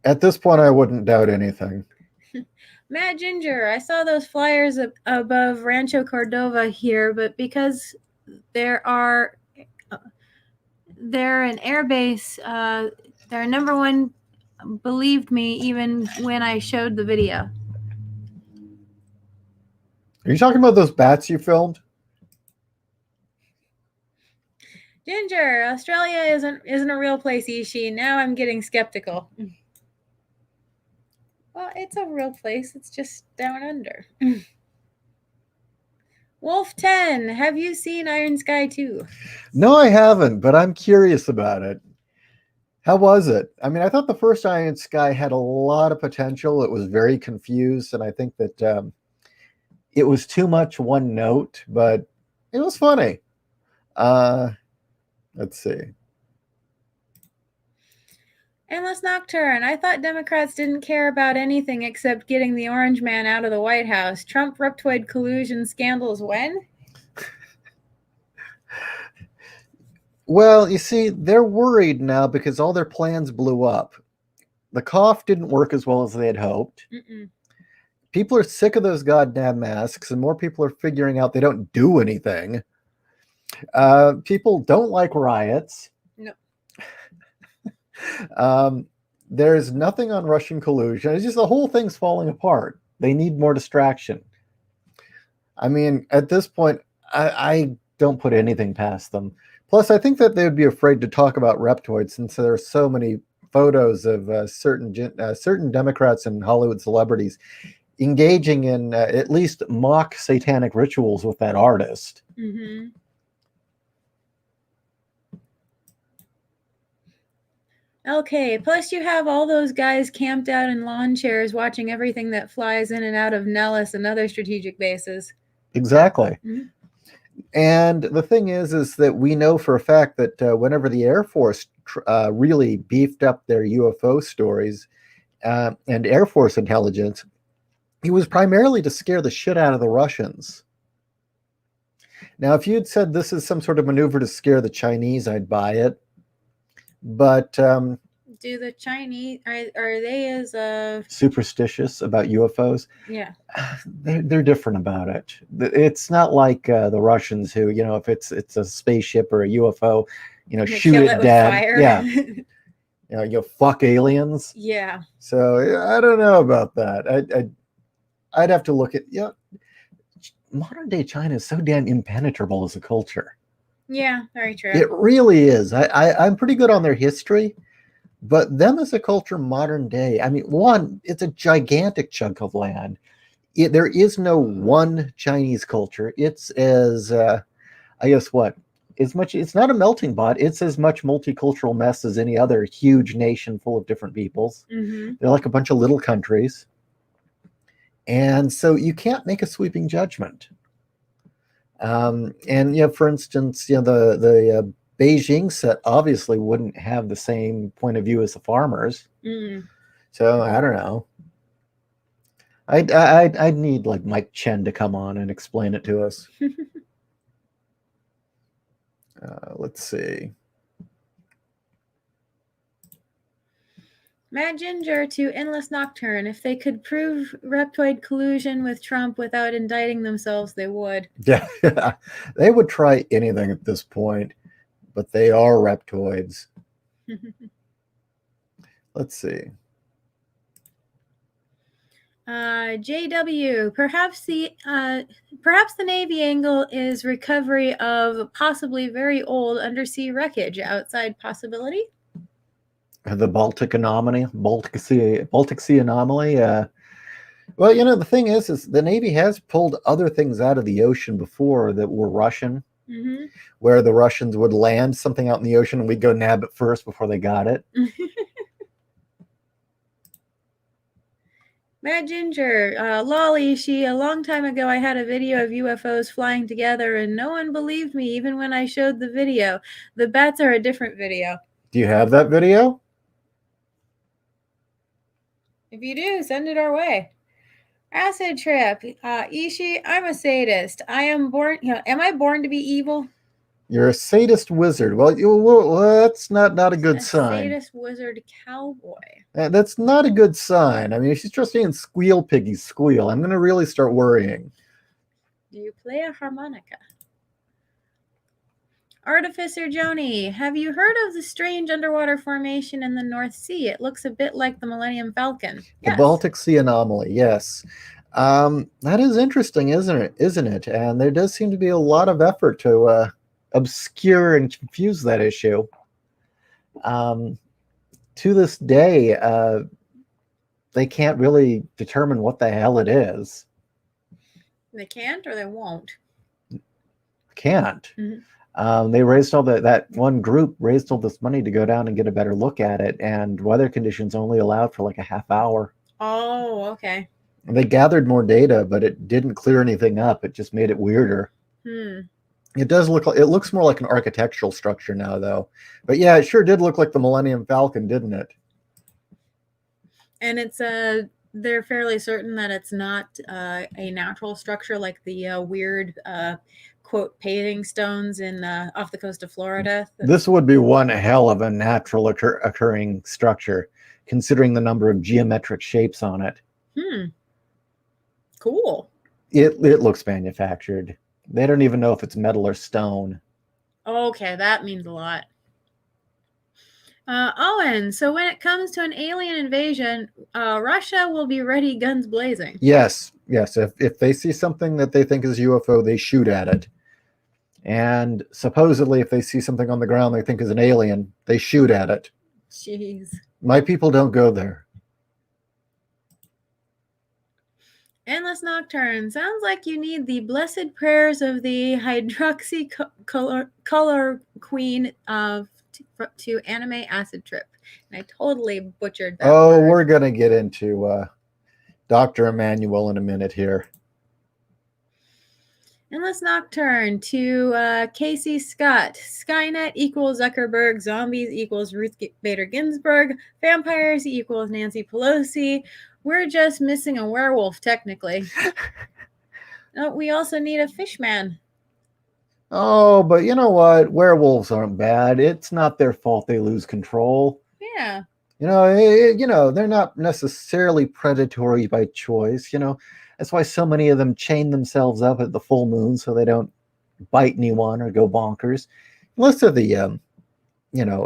At this point, I wouldn't doubt anything. Matt Ginger, I saw those flyers above Rancho Cordova here, but because they're an air base, their number one believed me even when I showed the video. Are you talking about those bats you filmed? Ginger, Australia isn't a real place, Ishi. Now I'm getting skeptical. Well, it's a real place. It's just down under. Wolf 10, have you seen Iron Sky 2? No, I haven't, but I'm curious about it. How was it? I mean, I thought the first Iron Sky had a lot of potential. It was very confused, and I think that it was too much one note, but it was funny. Let's see. Endless Nocturne. I thought Democrats didn't care about anything except getting the Orange Man out of the White House. Trump reptoid collusion scandals when? Well, you see, they're worried now because all their plans blew up. The cough didn't work as well as they had hoped. Mm-mm. People are sick of those goddamn masks, and more people are figuring out they don't do anything. People don't like riots. No. There's nothing on Russian collusion. It's just the whole thing's falling apart. They need more distraction. I mean, at this point, I don't put anything past them. Plus, I think that they would be afraid to talk about reptoids since there are so many photos of certain Democrats and Hollywood celebrities engaging in at least mock satanic rituals with that artist. Mm-hmm. Okay, plus you have all those guys camped out in lawn chairs watching everything that flies in and out of Nellis and other strategic bases. Exactly. Mhm. And the thing is that we know for a fact that whenever the Air Force really beefed up their UFO stories and Air Force intelligence, it was primarily to scare the shit out of the Russians. Now, if you'd said this is some sort of maneuver to scare the Chinese, I'd buy it. But Do the Chinese are they as superstitious about UFOs, yeah? they're different about it. It's not like the Russians who, if it's a spaceship or a UFO, They shoot kill it it with dead. fire. Yeah, you fuck aliens. Yeah. So I don't know about that. I'd have to look at modern day China is so damn impenetrable as a culture. Yeah, very true. It really is. I'm pretty good on their history, but them as a culture, modern day. I mean, one, it's a gigantic chunk of land. There is no one Chinese culture. It's as I guess what as much. It's not a melting pot. It's as much multicultural mess as any other huge nation full of different peoples. Mm-hmm. They're like a bunch of little countries, and so you can't make a sweeping judgment. And for instance, the Beijing set obviously wouldn't have the same point of view as the farmers. Mm. So I don't know. I'd need like Mike Chen to come on and explain it to us. Let's see. Matt Ginger to Endless Nocturne. If they could prove reptoid collusion with Trump without indicting themselves, they would. Yeah, they would try anything at this point, but they are reptoids. Let's see. JW. Perhaps the Navy angle is recovery of possibly very old undersea wreckage. Outside possibility. The Baltic anomaly, Baltic Sea anomaly. Well, the thing is the Navy has pulled other things out of the ocean before that were Russian, Mm-hmm. where the Russians would land something out in the ocean and we'd go nab it first before they got it. Matt Ginger, Lolly, a long time ago I had a video of UFOs flying together and no one believed me even when I showed the video. The bats are a different video. Do you have that video? If you do, send it our way. Acid trip. Ishi, I'm a sadist. I am born, am I born to be evil? You're a sadist wizard. Well, that's not a good sign. Sadist wizard cowboy. That's not a good sign. I mean, if she's trusting in Squeal Piggy Squeal, I'm going to really start worrying. Do you play a harmonica? Artificer Joni, have you heard of the strange underwater formation in the North Sea? It looks a bit like the Millennium Falcon. The Baltic Sea anomaly, yes. That is interesting, isn't it? And there does seem to be a lot of effort to obscure and confuse that issue. To this day, they can't really determine what the hell it is. They can't or they won't? Can't. Mm-hmm. They raised that one group raised all this money to go down and get a better look at it, and weather conditions only allowed for like a half hour. Oh, okay. And they gathered more data, but it didn't clear anything up. It just made it weirder. It does look like, it looks more like an architectural structure now, though. But yeah, it sure did look like the Millennium Falcon, didn't it? And it's they're fairly certain that it's not a natural structure like the weird quote paving stones in off the coast of Florida. This would be one hell of a natural occurring structure, considering the number of geometric shapes on it. Cool. It looks manufactured. They don't even know if it's metal or stone. Okay, that means a lot. Owen, so when it comes to an alien invasion, Russia will be ready, guns blazing. Yes. If they see something that they think is UFO, they shoot at it. And supposedly, if they see something on the ground they think is an alien, they shoot at it. Jeez. My people don't go there. Endless Nocturne. Sounds like you need the blessed prayers of the hydroxycolor queen to anime acid trip. And I totally butchered that. Oh, word. We're going to get into Dr. Emmanuel in a minute here. Endless Nocturne to Casey Scott. Skynet equals Zuckerberg. Zombies equals Ruth Bader Ginsburg. Vampires equals Nancy Pelosi. We're just missing a werewolf, technically. Oh, we also need a fishman. Oh, but you know what? Werewolves aren't bad. It's not their fault they lose control. Yeah. They're not necessarily predatory by choice. That's why so many of them chain themselves up at the full moon so they don't bite anyone or go bonkers. Unless they're the,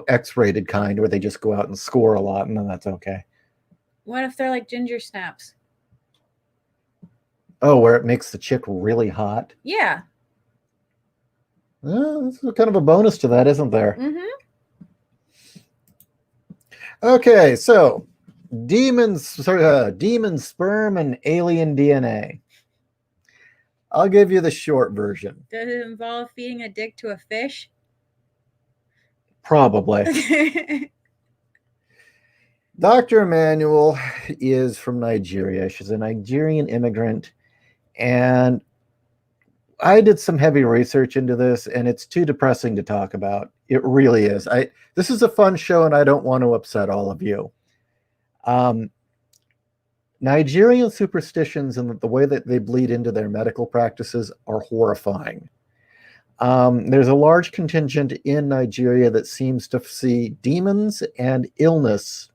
X-rated kind where they just go out and score a lot, and then that's okay. What if they're like ginger snaps? Oh, where it makes the chick really hot? Yeah. There's kind of a bonus to that, isn't there? Mm-hmm. Okay, so demon sperm and alien DNA. I'll give you the short version. Does it involve feeding a dick to a fish? Probably. Dr. Emmanuel is from Nigeria. She's a Nigerian immigrant, and I did some heavy research into this, and it's too depressing to talk about. It really is. This is a fun show, and I don't want to upset all of you. Nigerian superstitions and the way that they bleed into their medical practices are horrifying. There's a large contingent in Nigeria that seems to see demons and illness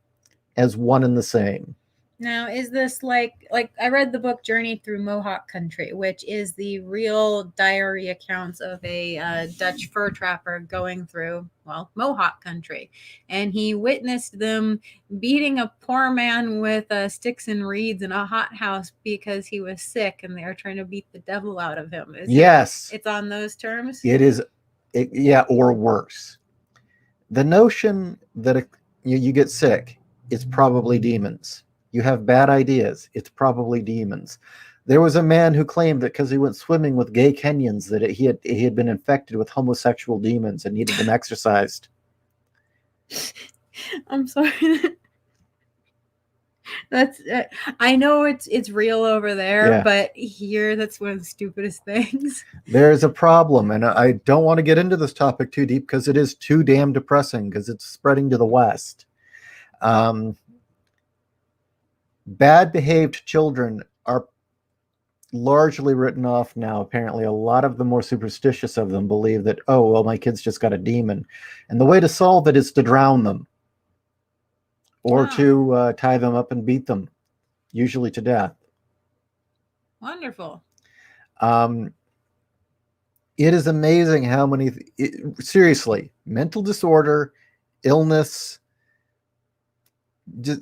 as one and the same. Now, is this like I read the book Journey Through Mohawk Country, which is the real diary accounts of a Dutch fur trapper going through, Mohawk Country. And he witnessed them beating a poor man with sticks and reeds in a hothouse because he was sick and they were trying to beat the devil out of him. Yes. It's on those terms? It is, or worse. The notion that you get sick, it's probably demons. You have bad ideas, it's probably demons. There was a man who claimed that because he went swimming with gay Kenyans that he had been infected with homosexual demons and needed them exorcised. I'm sorry. That's I know it's real over there, but here that's one of the stupidest things. There's a problem, and I don't want to get into this topic too deep because it is too damn depressing because it's spreading to the West. Bad behaved children are largely written off now. Apparently, a lot of the more superstitious of them believe that, oh, well, my kid's just got a demon. And the way to solve it is to drown them or to tie them up and beat them, usually to death. Wonderful. It is amazing how many, seriously, mental disorder, illness, just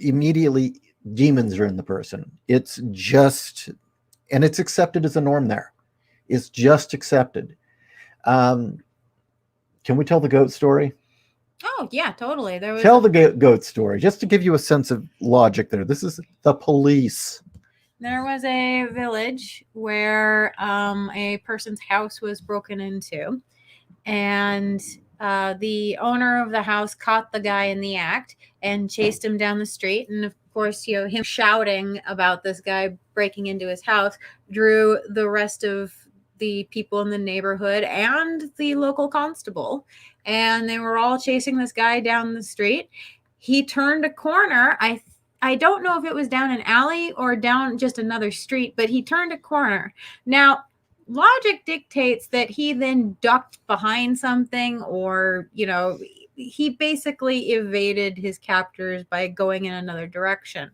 immediately demons are in the person. It's just, and it's accepted as a norm there. It's just accepted. Can we tell the goat story? Oh, yeah, totally. Tell the goat story, just to give you a sense of logic there. This is the police. There was a village where a person's house was broken into, and the owner of the house caught the guy in the act and chased him down the street. And of course, him shouting about this guy breaking into his house drew the rest of the people in the neighborhood and the local constable. And they were all chasing this guy down the street. He turned a corner. I don't know if it was down an alley or down just another street, but he turned a corner. Now, logic dictates that he then ducked behind something, or, he basically evaded his captors by going in another direction.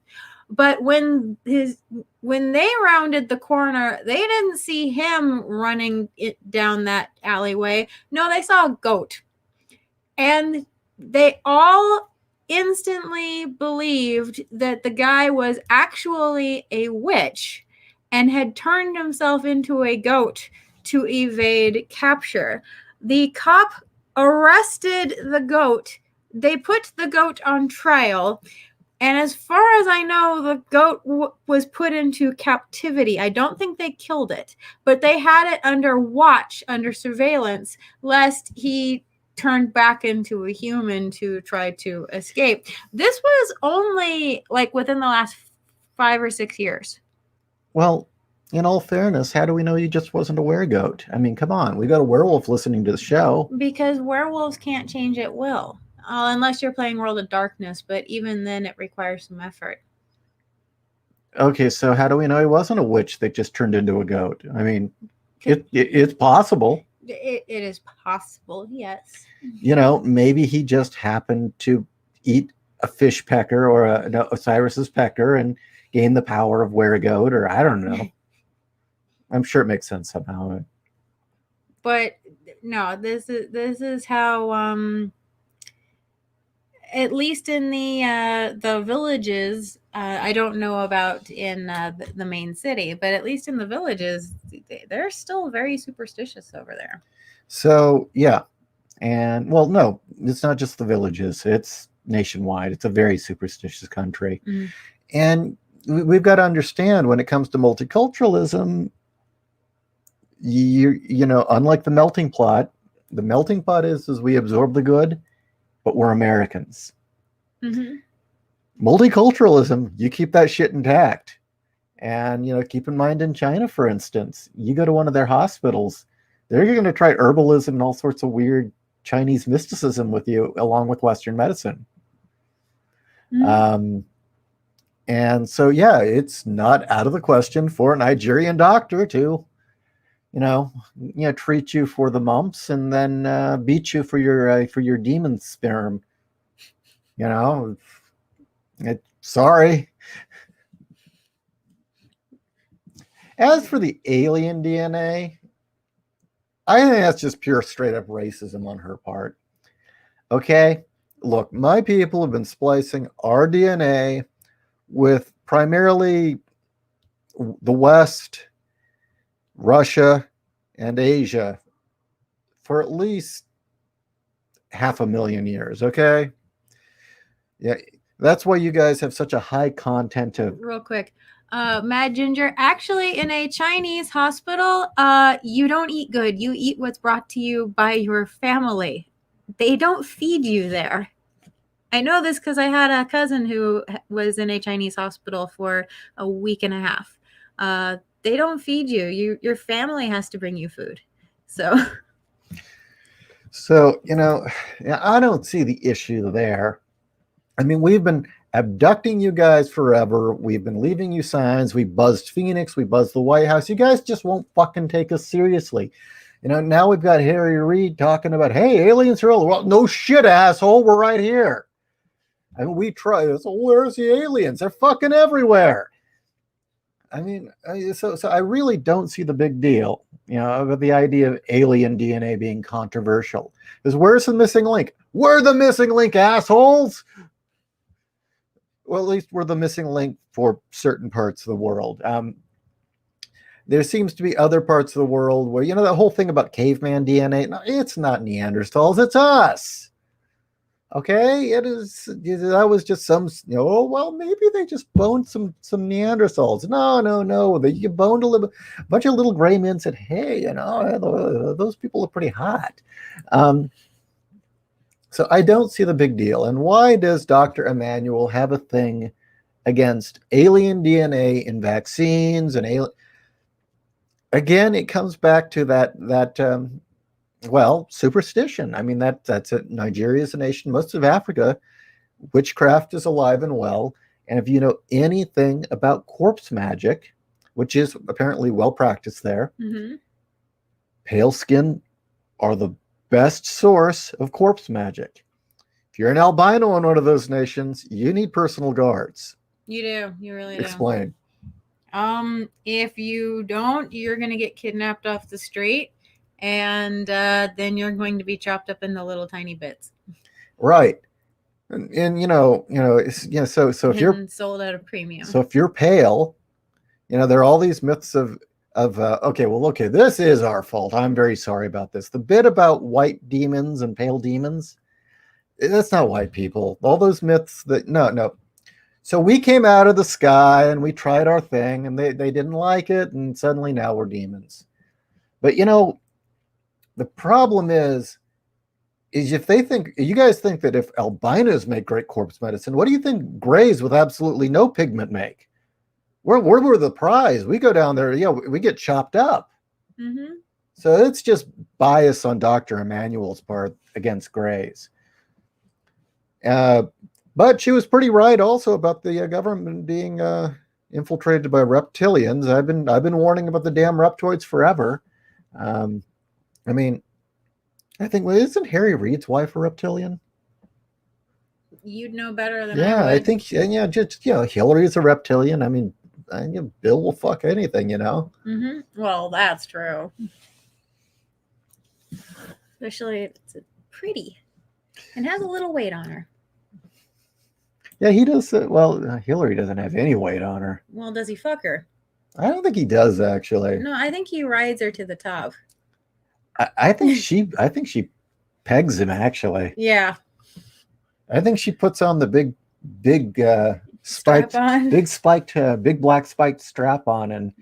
But when they rounded the corner, they didn't see him running down that alleyway. No, they saw a goat. And they all instantly believed that the guy was actually a witch and had turned himself into a goat to evade capture. The cop arrested the goat. They put the goat on trial. And as far as I know, the goat was put into captivity. I don't think they killed it, but they had it under watch, under surveillance, lest he turned back into a human to try to escape. This was only within the last 5 or 6 years. Well, in all fairness, how do we know you just wasn't a weregoat? I mean, come on, we got a werewolf listening to the show. Because werewolves can't change at will, unless you're playing World of Darkness. But even then, it requires some effort. Okay, so how do we know he wasn't a witch that just turned into a goat? I mean, it's possible. It is possible, yes. Maybe he just happened to eat a fish pecker or a Osiris's pecker and gain the power of weregoat, or I don't know. I'm sure it makes sense somehow. But no, this is how at least in the villages, I don't know about in the main city, but at least in the villages, they're still very superstitious over there. So yeah, and well, no, it's not just the villages, it's nationwide. It's a very superstitious country. And we've got to understand, when it comes to multiculturalism, unlike the melting pot is we absorb the good, but we're Americans. Multiculturalism, you keep that shit intact. And keep in mind, in China, for instance, you go to one of their hospitals, they're going to try herbalism and all sorts of weird Chinese mysticism with you, along with Western medicine. And so, yeah, it's not out of the question for a Nigerian doctor to, treat you for the mumps and then beat you for your demon sperm. Sorry. As for the alien DNA, I think that's just pure straight up racism on her part. Okay, look, my people have been splicing our DNA with primarily the West, Russia, and Asia for at least 500,000 years, okay? Yeah, that's why you guys have such a high content of... Real quick, Mad Ginger, actually in a Chinese hospital, you don't eat good. You eat what's brought to you by your family. They don't feed you there. I know this because I had a cousin who was in a Chinese hospital for a week and a half. They don't feed you. Your family has to bring you food. So, I don't see the issue there. I mean, we've been abducting you guys forever. We've been leaving you signs. We buzzed Phoenix. We buzzed the White House. You guys just won't fucking take us seriously. Now we've got Harry Reid talking about, hey, aliens are all... Well, no shit, asshole. We're right here. And we try. So where's the aliens? They're fucking everywhere. I mean, so I really don't see the big deal, about the idea of alien DNA being controversial. Because where's the missing link? We're the missing link, assholes. Well, at least we're the missing link for certain parts of the world. There seems to be other parts of the world where, that whole thing about caveman DNA, no, it's not Neanderthals, it's us. Okay, it is. That was just some, well, maybe they just boned some Neanderthals. No. They boned a bunch of little gray men said, hey, those people are pretty hot. So I don't see the big deal. And why does Dr. Emanuel have a thing against alien DNA in vaccines and alien? Again, it comes back to that superstition. I mean, that's it. Nigeria is a nation, most of Africa, witchcraft is alive and well. And if you know anything about corpse magic, which is apparently well practiced there, pale skin are the best source of corpse magic. If you're an albino in one of those nations, you need personal guards. You do. You really do. Explain. If you don't, you're going to get kidnapped off the street, and then you're going to be chopped up into little tiny bits. Right. And so if you're sold at a premium. So if you're pale, there are all these myths of okay, this is our fault. I'm very sorry about this. The bit about white demons and pale demons, that's not white people. All those myths that no. So we came out of the sky and we tried our thing and they didn't like it, and suddenly now we're demons. But the problem is if you guys think that if albinos make great corpse medicine, what do you think grays with absolutely no pigment make? we're the prize. We go down there, we get chopped up. Mm-hmm. So it's just bias on Dr. Emmanuel's part against Gray's. But she was pretty right also about the government being infiltrated by reptilians. I've been warning about the damn reptoids forever. I mean, I think, well, isn't Harry Reid's wife a reptilian? You'd know better than Yeah, I would. I think, Hillary's a reptilian. I mean, Bill will fuck anything, Mm-hmm. Well, that's true. Especially if it's pretty and has a little weight on her. Yeah, he does. Well, Hillary doesn't have any weight on her. Well, does he fuck her? I don't think he does, actually. No, I think he rides her to the top. I think she pegs him, actually. Yeah. I think she puts on the big spiked, Strap-on. big black spiked strap on, and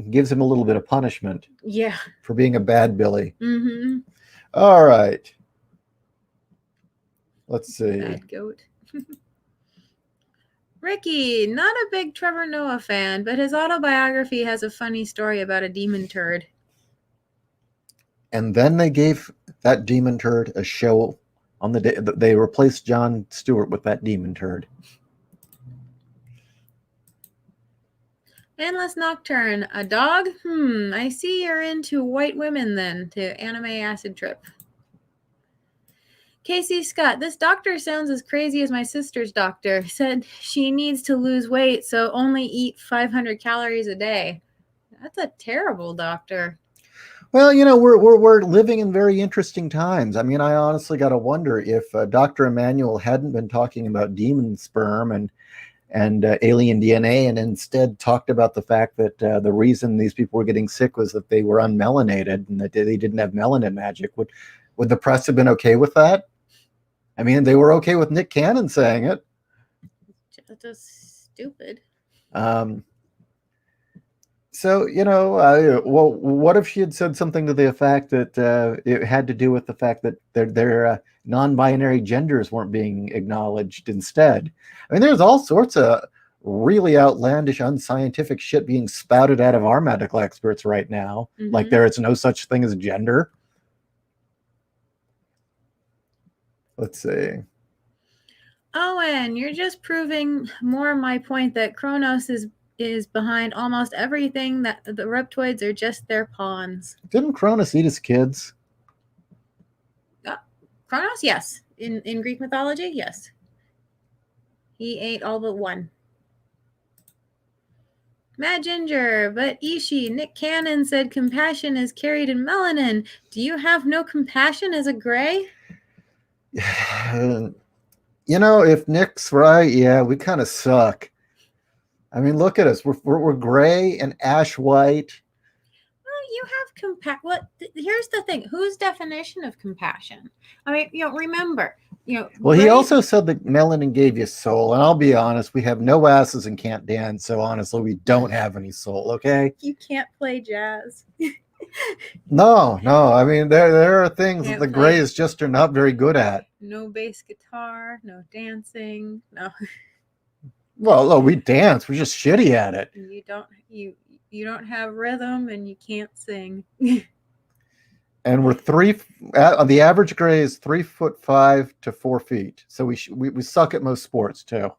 gives him a little bit of punishment. Yeah. For being a bad Billy. Mm-hmm. All right. Let's see. Bad goat. Ricky, not a big Trevor Noah fan, but his autobiography has a funny story about a demon turd. And then they gave that demon turd a show on the day they replaced Jon Stewart with that demon turd. Endless Nocturne, a dog? I see you're into white women then, to Anime Acid Trip. Casey Scott, this doctor sounds as crazy as my sister's doctor. Said she needs to lose weight, so only eat 500 calories a day. That's a terrible doctor. Well, we're living in very interesting times. I mean, I honestly got to wonder if Dr. Emmanuel hadn't been talking about demon sperm and alien DNA, and instead talked about the fact that the reason these people were getting sick was that they were unmelanated and that they didn't have melanin magic. Would the press have been okay with that? I mean, they were okay with Nick Cannon saying it. Just stupid. So, well, what if she had said something to the effect that it had to do with the fact that their non-binary genders weren't being acknowledged instead? I mean, there's all sorts of really outlandish, unscientific shit being spouted out of our medical experts right now. Mm-hmm. Like there is no such thing as gender. Let's see. Owen, you're just proving more my point that Kronos is behind almost everything, that the reptoids are just their pawns. Didn't Cronus eat his kids? Kronos, yes. In Greek mythology, yes. He ate all but one. Mad Ginger, but Ishi, Nick Cannon said compassion is carried in melanin. Do you have no compassion as a gray? If Nick's right, yeah, we kind of suck. I mean, look at us. We're gray and ash white. Well, you have compassion. Here's the thing. Whose definition of compassion? I mean, remember, Well, he also said that melanin gave you soul, and I'll be honest, we have no asses and can't dance, so honestly, we don't have any soul. Okay? You can't play jazz. No. I mean, there are things Can't that the play. Greys just are not very good at. No bass guitar, no dancing, no. Well, no, we dance. We're just shitty at it. You don't have rhythm and you can't sing. And we're the average Grey is 3'5" to 4 feet. So we suck at most sports too.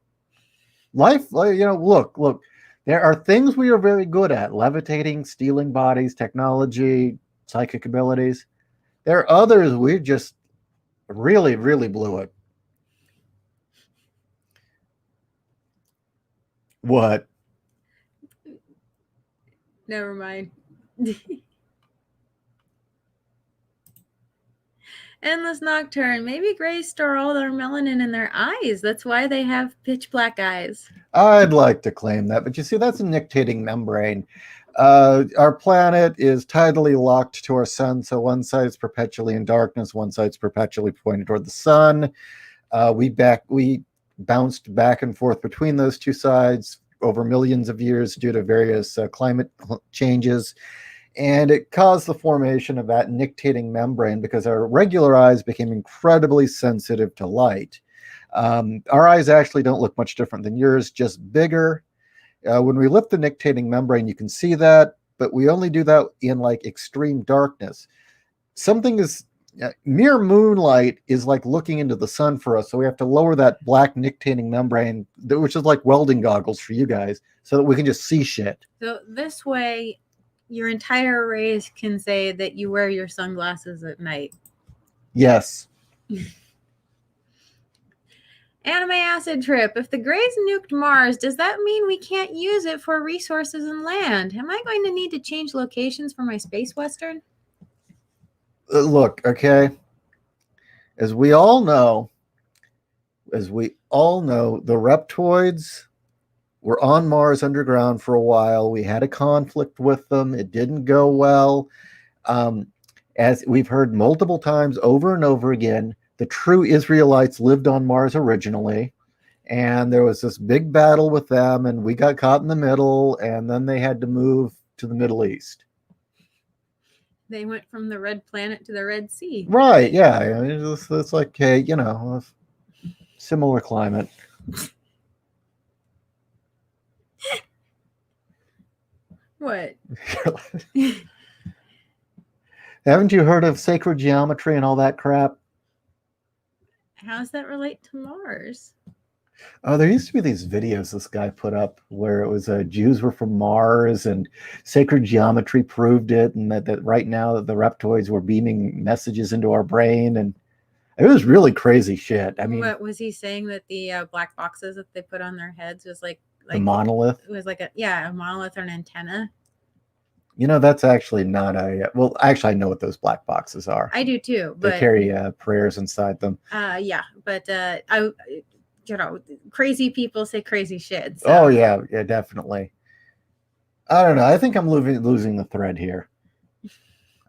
Life, look, there are things we are very good at: levitating, stealing bodies, technology, psychic abilities. There are others we just really, really blew it. What? Never mind. Endless Nocturne. Maybe Greys store all their melanin in their eyes. That's why they have pitch black eyes. I'd like to claim that, but you see, that's a nictating membrane. Our planet is tidally locked to our sun, so one side's perpetually in darkness, one side's perpetually pointed toward the sun. We bounced back and forth between those two sides over millions of years due to various climate changes. And it caused the formation of that nictating membrane because our regular eyes became incredibly sensitive to light. Our eyes actually don't look much different than yours, just bigger. When we lift the nictitating membrane, you can see that, but we only do that in like extreme darkness. Something is mere moonlight is like looking into the sun for us, so we have to lower that black nictitating membrane, which is like welding goggles for you guys, so that we can just see shit. So this way, your entire race can say that you wear your sunglasses at night. Yes. Anime acid trip. If the Greys nuked Mars, does that mean we can't use it for resources and land? Am I going to need to change locations for my space western? Look, okay. As we all know, the reptoids were on Mars underground for a while. We had a conflict with them. It didn't go well. As we've heard multiple times over and over again, the true Israelites lived on Mars originally, and there was this big battle with them, and we got caught in the middle, and then they had to move to the Middle East. They went from the Red Planet to the Red Sea. Right, yeah. I mean, it's like, hey, you know, similar climate. What? Haven't you heard of sacred geometry and all that crap? How does that relate to Mars? Oh, there used to be these videos this guy put up where it was Jews were from Mars and sacred geometry proved it, and that right now the reptoids were beaming messages into our brain, and it was really crazy shit. I mean, what was he saying, that the black boxes that they put on their heads was like the monolith? It was like a monolith or an antenna. You know, that's actually not a... Well, actually, I know what those black boxes are. I do too. They carry prayers inside them. Yeah, but crazy people say crazy shit. So. Oh, yeah, definitely. I don't know. I think I'm losing the thread here.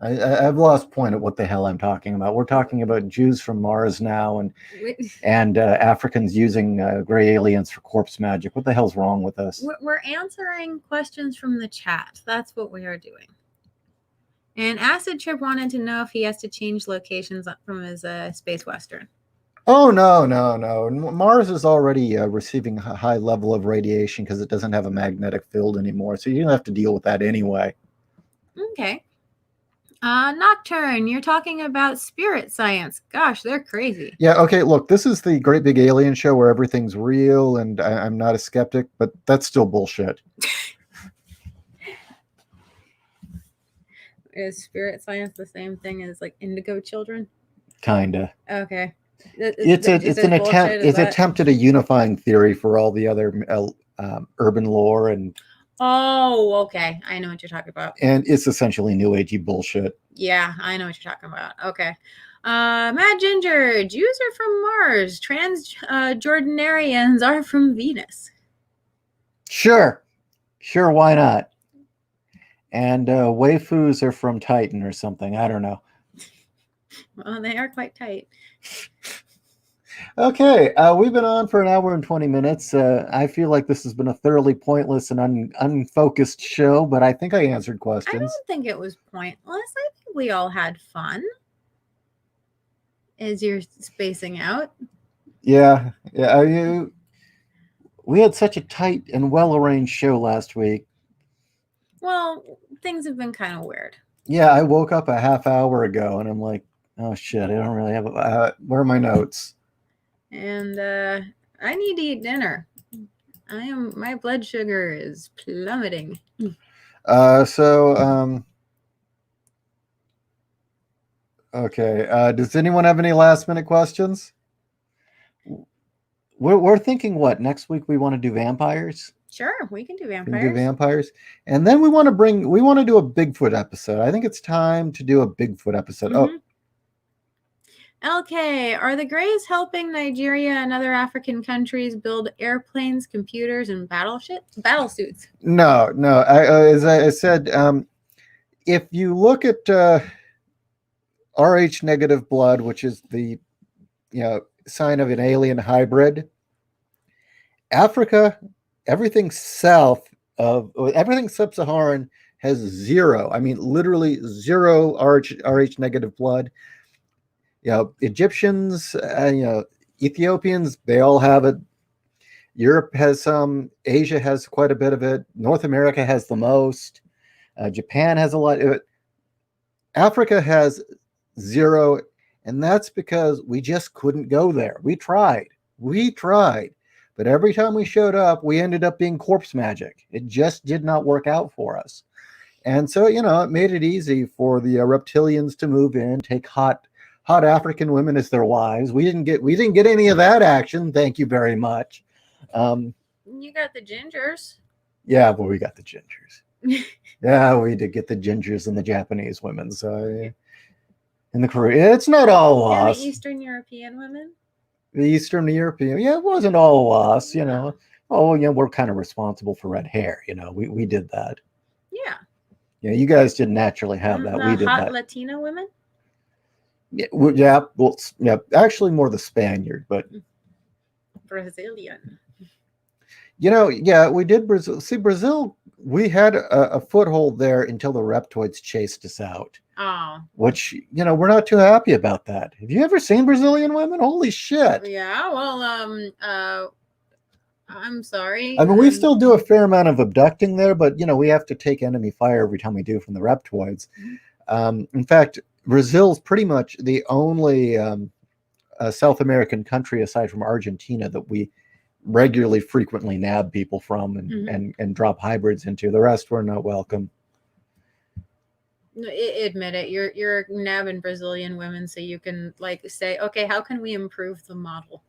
I've lost point of what the hell I'm talking about. We're talking about Jews from Mars now, and Africans using gray aliens for corpse magic. What the hell's wrong with us? We're answering questions from the chat. That's what we are doing. And Acid Trip wanted to know if he has to change locations from his space western. Oh, no. Mars is already receiving a high level of radiation because it doesn't have a magnetic field anymore, so you don't have to deal with that anyway. Okay. Nocturne, you're talking about spirit science. Gosh, they're crazy. Yeah, okay, look, this is the great big alien show where everything's real, and I'm not a skeptic, but that's still bullshit. Is spirit science the same thing as like indigo children? Kinda. Okay. It's an attempt at a unifying theory for all the other urban lore and... Oh, okay. I know what you're talking about. And it's essentially new agey bullshit. Yeah, I know what you're talking about. Okay. Mad Ginger, Jews are from Mars. Jordanians are from Venus. Sure, why not? And waifus are from Titan or something. I don't know. Well, they are quite tight. Okay, we've been on for an hour and 20 minutes. I feel like this has been a thoroughly pointless and unfocused show, but I think I answered questions. I don't think it was pointless. I think we all had fun. As you're spacing out. Yeah. We had such a tight and well-arranged show last week. Well, things have been kind of weird. Yeah, I woke up a half hour ago, and I'm like, oh, shit, I don't really have... where are my notes? And I need to eat dinner. My blood sugar is plummeting. Okay. Does anyone have any last minute questions? We're thinking what next week we want to do vampires. Sure, we can do vampires. We can do vampires, and then we want to do a Bigfoot episode. I think it's time to do a Bigfoot episode. Mm-hmm. LK, are the Greys helping Nigeria and other African countries build airplanes, computers, and battle suits? No. As I said, if you look at Rh negative blood, which is the sign of an alien hybrid, Africa, everything sub-Saharan has zero. I mean, literally zero Rh negative blood. Egyptians, Ethiopians, they all have it. Europe has some. Asia has quite a bit of it. North America has the most. Japan has a lot of it. Africa has zero, and that's because we just couldn't go there. We tried. But every time we showed up, we ended up being corpse magic. It just did not work out for us. And so, it made it easy for the reptilians to move in, take hot African women as their wives. We didn't get any of that action. Thank you very much. You got the gingers. Yeah, but we got the gingers. Yeah, we did get the gingers and the Japanese women. So, in the Korea, it's not all And us. the Eastern European women. The Eastern European, yeah, it wasn't all us. We're kind of responsible for red hair. We did that. Yeah. Yeah, you guys didn't naturally have that. The We did hot that. Latina women. Yeah, actually more the Spaniard, but Brazilian. we did Brazil. See, Brazil, we had a foothold there until the reptoids chased us out. Oh. Which, we're not too happy about that. Have you ever seen Brazilian women? Holy shit. Yeah, well, I'm sorry. I mean, we still do a fair amount of abducting there, but, we have to take enemy fire every time we do from the reptoids. In fact, Brazil's pretty much the only South American country aside from Argentina that we regularly, frequently nab people from and drop hybrids into. The rest were not welcome. Admit it. You're nabbing Brazilian women so you can say, okay, how can we improve the model?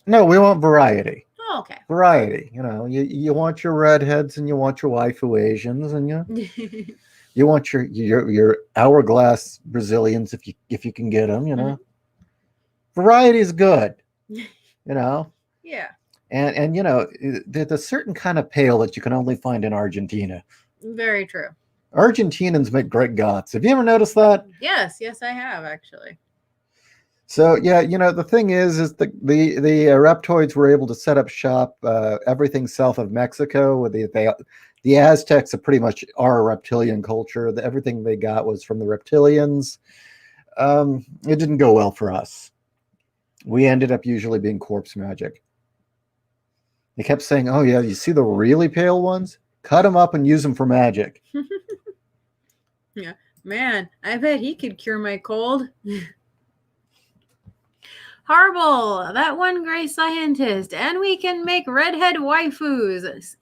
No, we want variety. Oh, okay. Variety. You want your redheads and you want your waifu Asians and you want your hourglass Brazilians if you can get them. Variety is good. Yeah. And there's a certain kind of pale that you can only find in Argentina. Very true. Argentinians make great goths. Have you ever noticed that? Yes, I have actually. So yeah, the thing is the reptoids were able to set up shop everything south of Mexico. The Aztecs are pretty much our reptilian culture. Everything they got was from the reptilians. It didn't go well for us. We ended up usually being corpse magic. They kept saying, "Oh yeah, you see the really pale ones? Cut them up and use them for magic." Yeah, man, I bet he could cure my cold. Harble, that one gray scientist, and we can make redhead waifus.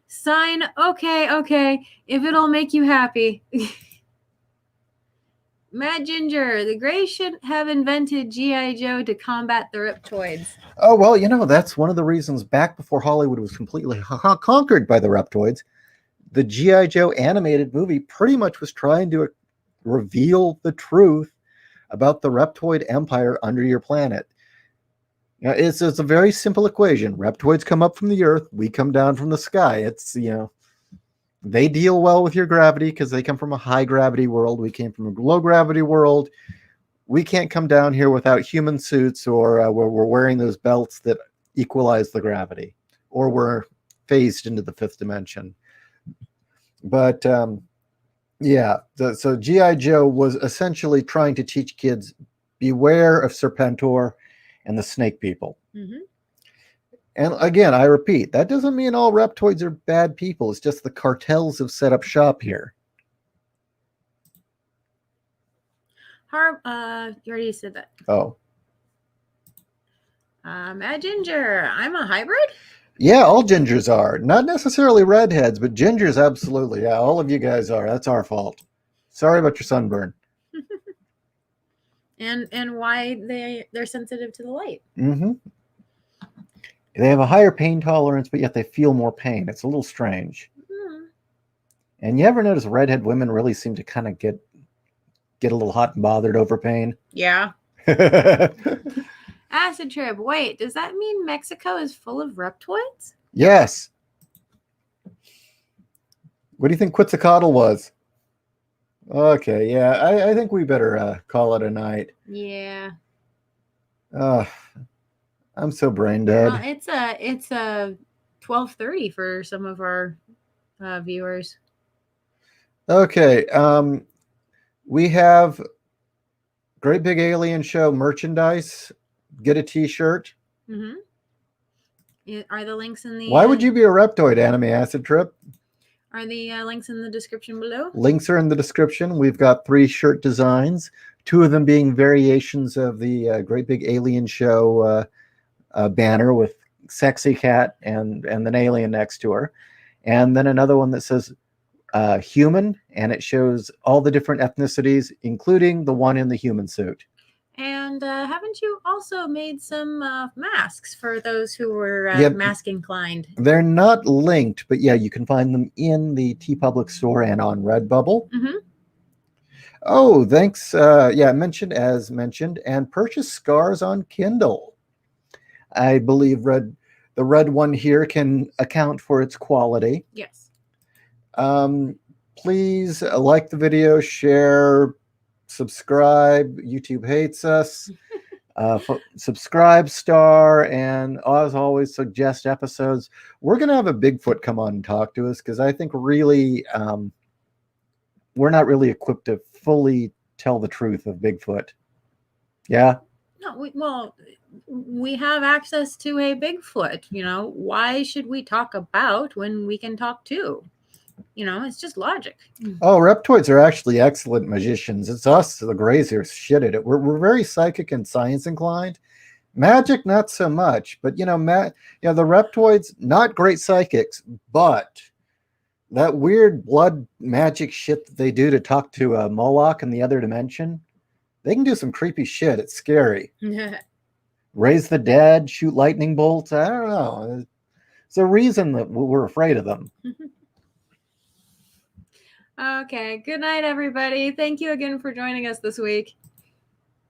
Sign, okay, if it'll make you happy. Matt Ginger, the Greys should have invented G.I. Joe to combat the reptoids. Oh, well, that's one of the reasons back before Hollywood was completely conquered by the reptoids. The G.I. Joe animated movie pretty much was trying to reveal the truth about the reptoid empire under your planet. It's a very simple equation. Reptoids come up from the earth, we come down from the sky. It's, they deal well with your gravity because they come from a high gravity world. We came from a low gravity world. We can't come down here without human suits or we're wearing those belts that equalize the gravity, or we're phased into the fifth dimension. But so G.I. Joe was essentially trying to teach kids, beware of Serpentor and the snake people. And again, I repeat, that doesn't mean all reptoids are bad people. It's just the cartels have set up shop here. You already said that. Oh. Matt Ginger, I'm a hybrid? Yeah, all gingers are. Not necessarily redheads, but gingers, absolutely. Yeah, all of you guys are. That's our fault. Sorry about your sunburn. And why they're sensitive to the light. They have a higher pain tolerance, but yet they feel more pain. It's a little strange. And you ever notice redhead women really seem to kind of get a little hot and bothered over pain? Yeah. Acid trip. Wait, does that mean Mexico is full of reptoids? Yes. What do you think Quetzalcoatl was? Okay, yeah, I think we better call it a night. Yeah. I'm so brain dead. It's 12:30 for some of our viewers. Okay, we have Great Big Alien Show merchandise. Get a t-shirt. Are the links in the? Why would you be a reptoid, Anime Acid Trip? Are the links in the description below? Links are in the description. We've got 3 shirt designs, 2 of them being variations of the Great Big Alien Show banner with sexy cat and an alien next to her. And then another one that says human, and it shows all the different ethnicities, including the one in the human suit. And haven't you also made some masks for those who were Yep. mask inclined? They're not linked, but yeah, you can find them in the TeePublic store and on Redbubble. Mm-hmm. Oh, thanks. Yeah, mentioned as mentioned, and purchase Scars on Kindle. I believe the red one here can account for its quality. Yes. Please like the video, share, subscribe. YouTube hates us. Subscribe star, and as always, suggest episodes. We're going to have a Bigfoot come on and talk to us, because I think really we're not really equipped to fully tell the truth of Bigfoot. Yeah? No, we have access to a Bigfoot. Why should we talk about when we can talk to? It's just logic. Oh, reptoids are actually excellent magicians. It's us, the Greys, who are shit at it. We're very psychic and science inclined. Magic, not so much. But the reptoids, not great psychics, but that weird blood magic shit that they do to talk to Moloch in the other dimension, they can do some creepy shit. It's scary. Raise the dead, shoot lightning bolts. I don't know. It's a reason that we're afraid of them. Okay. Good night, everybody. Thank you again for joining us this week.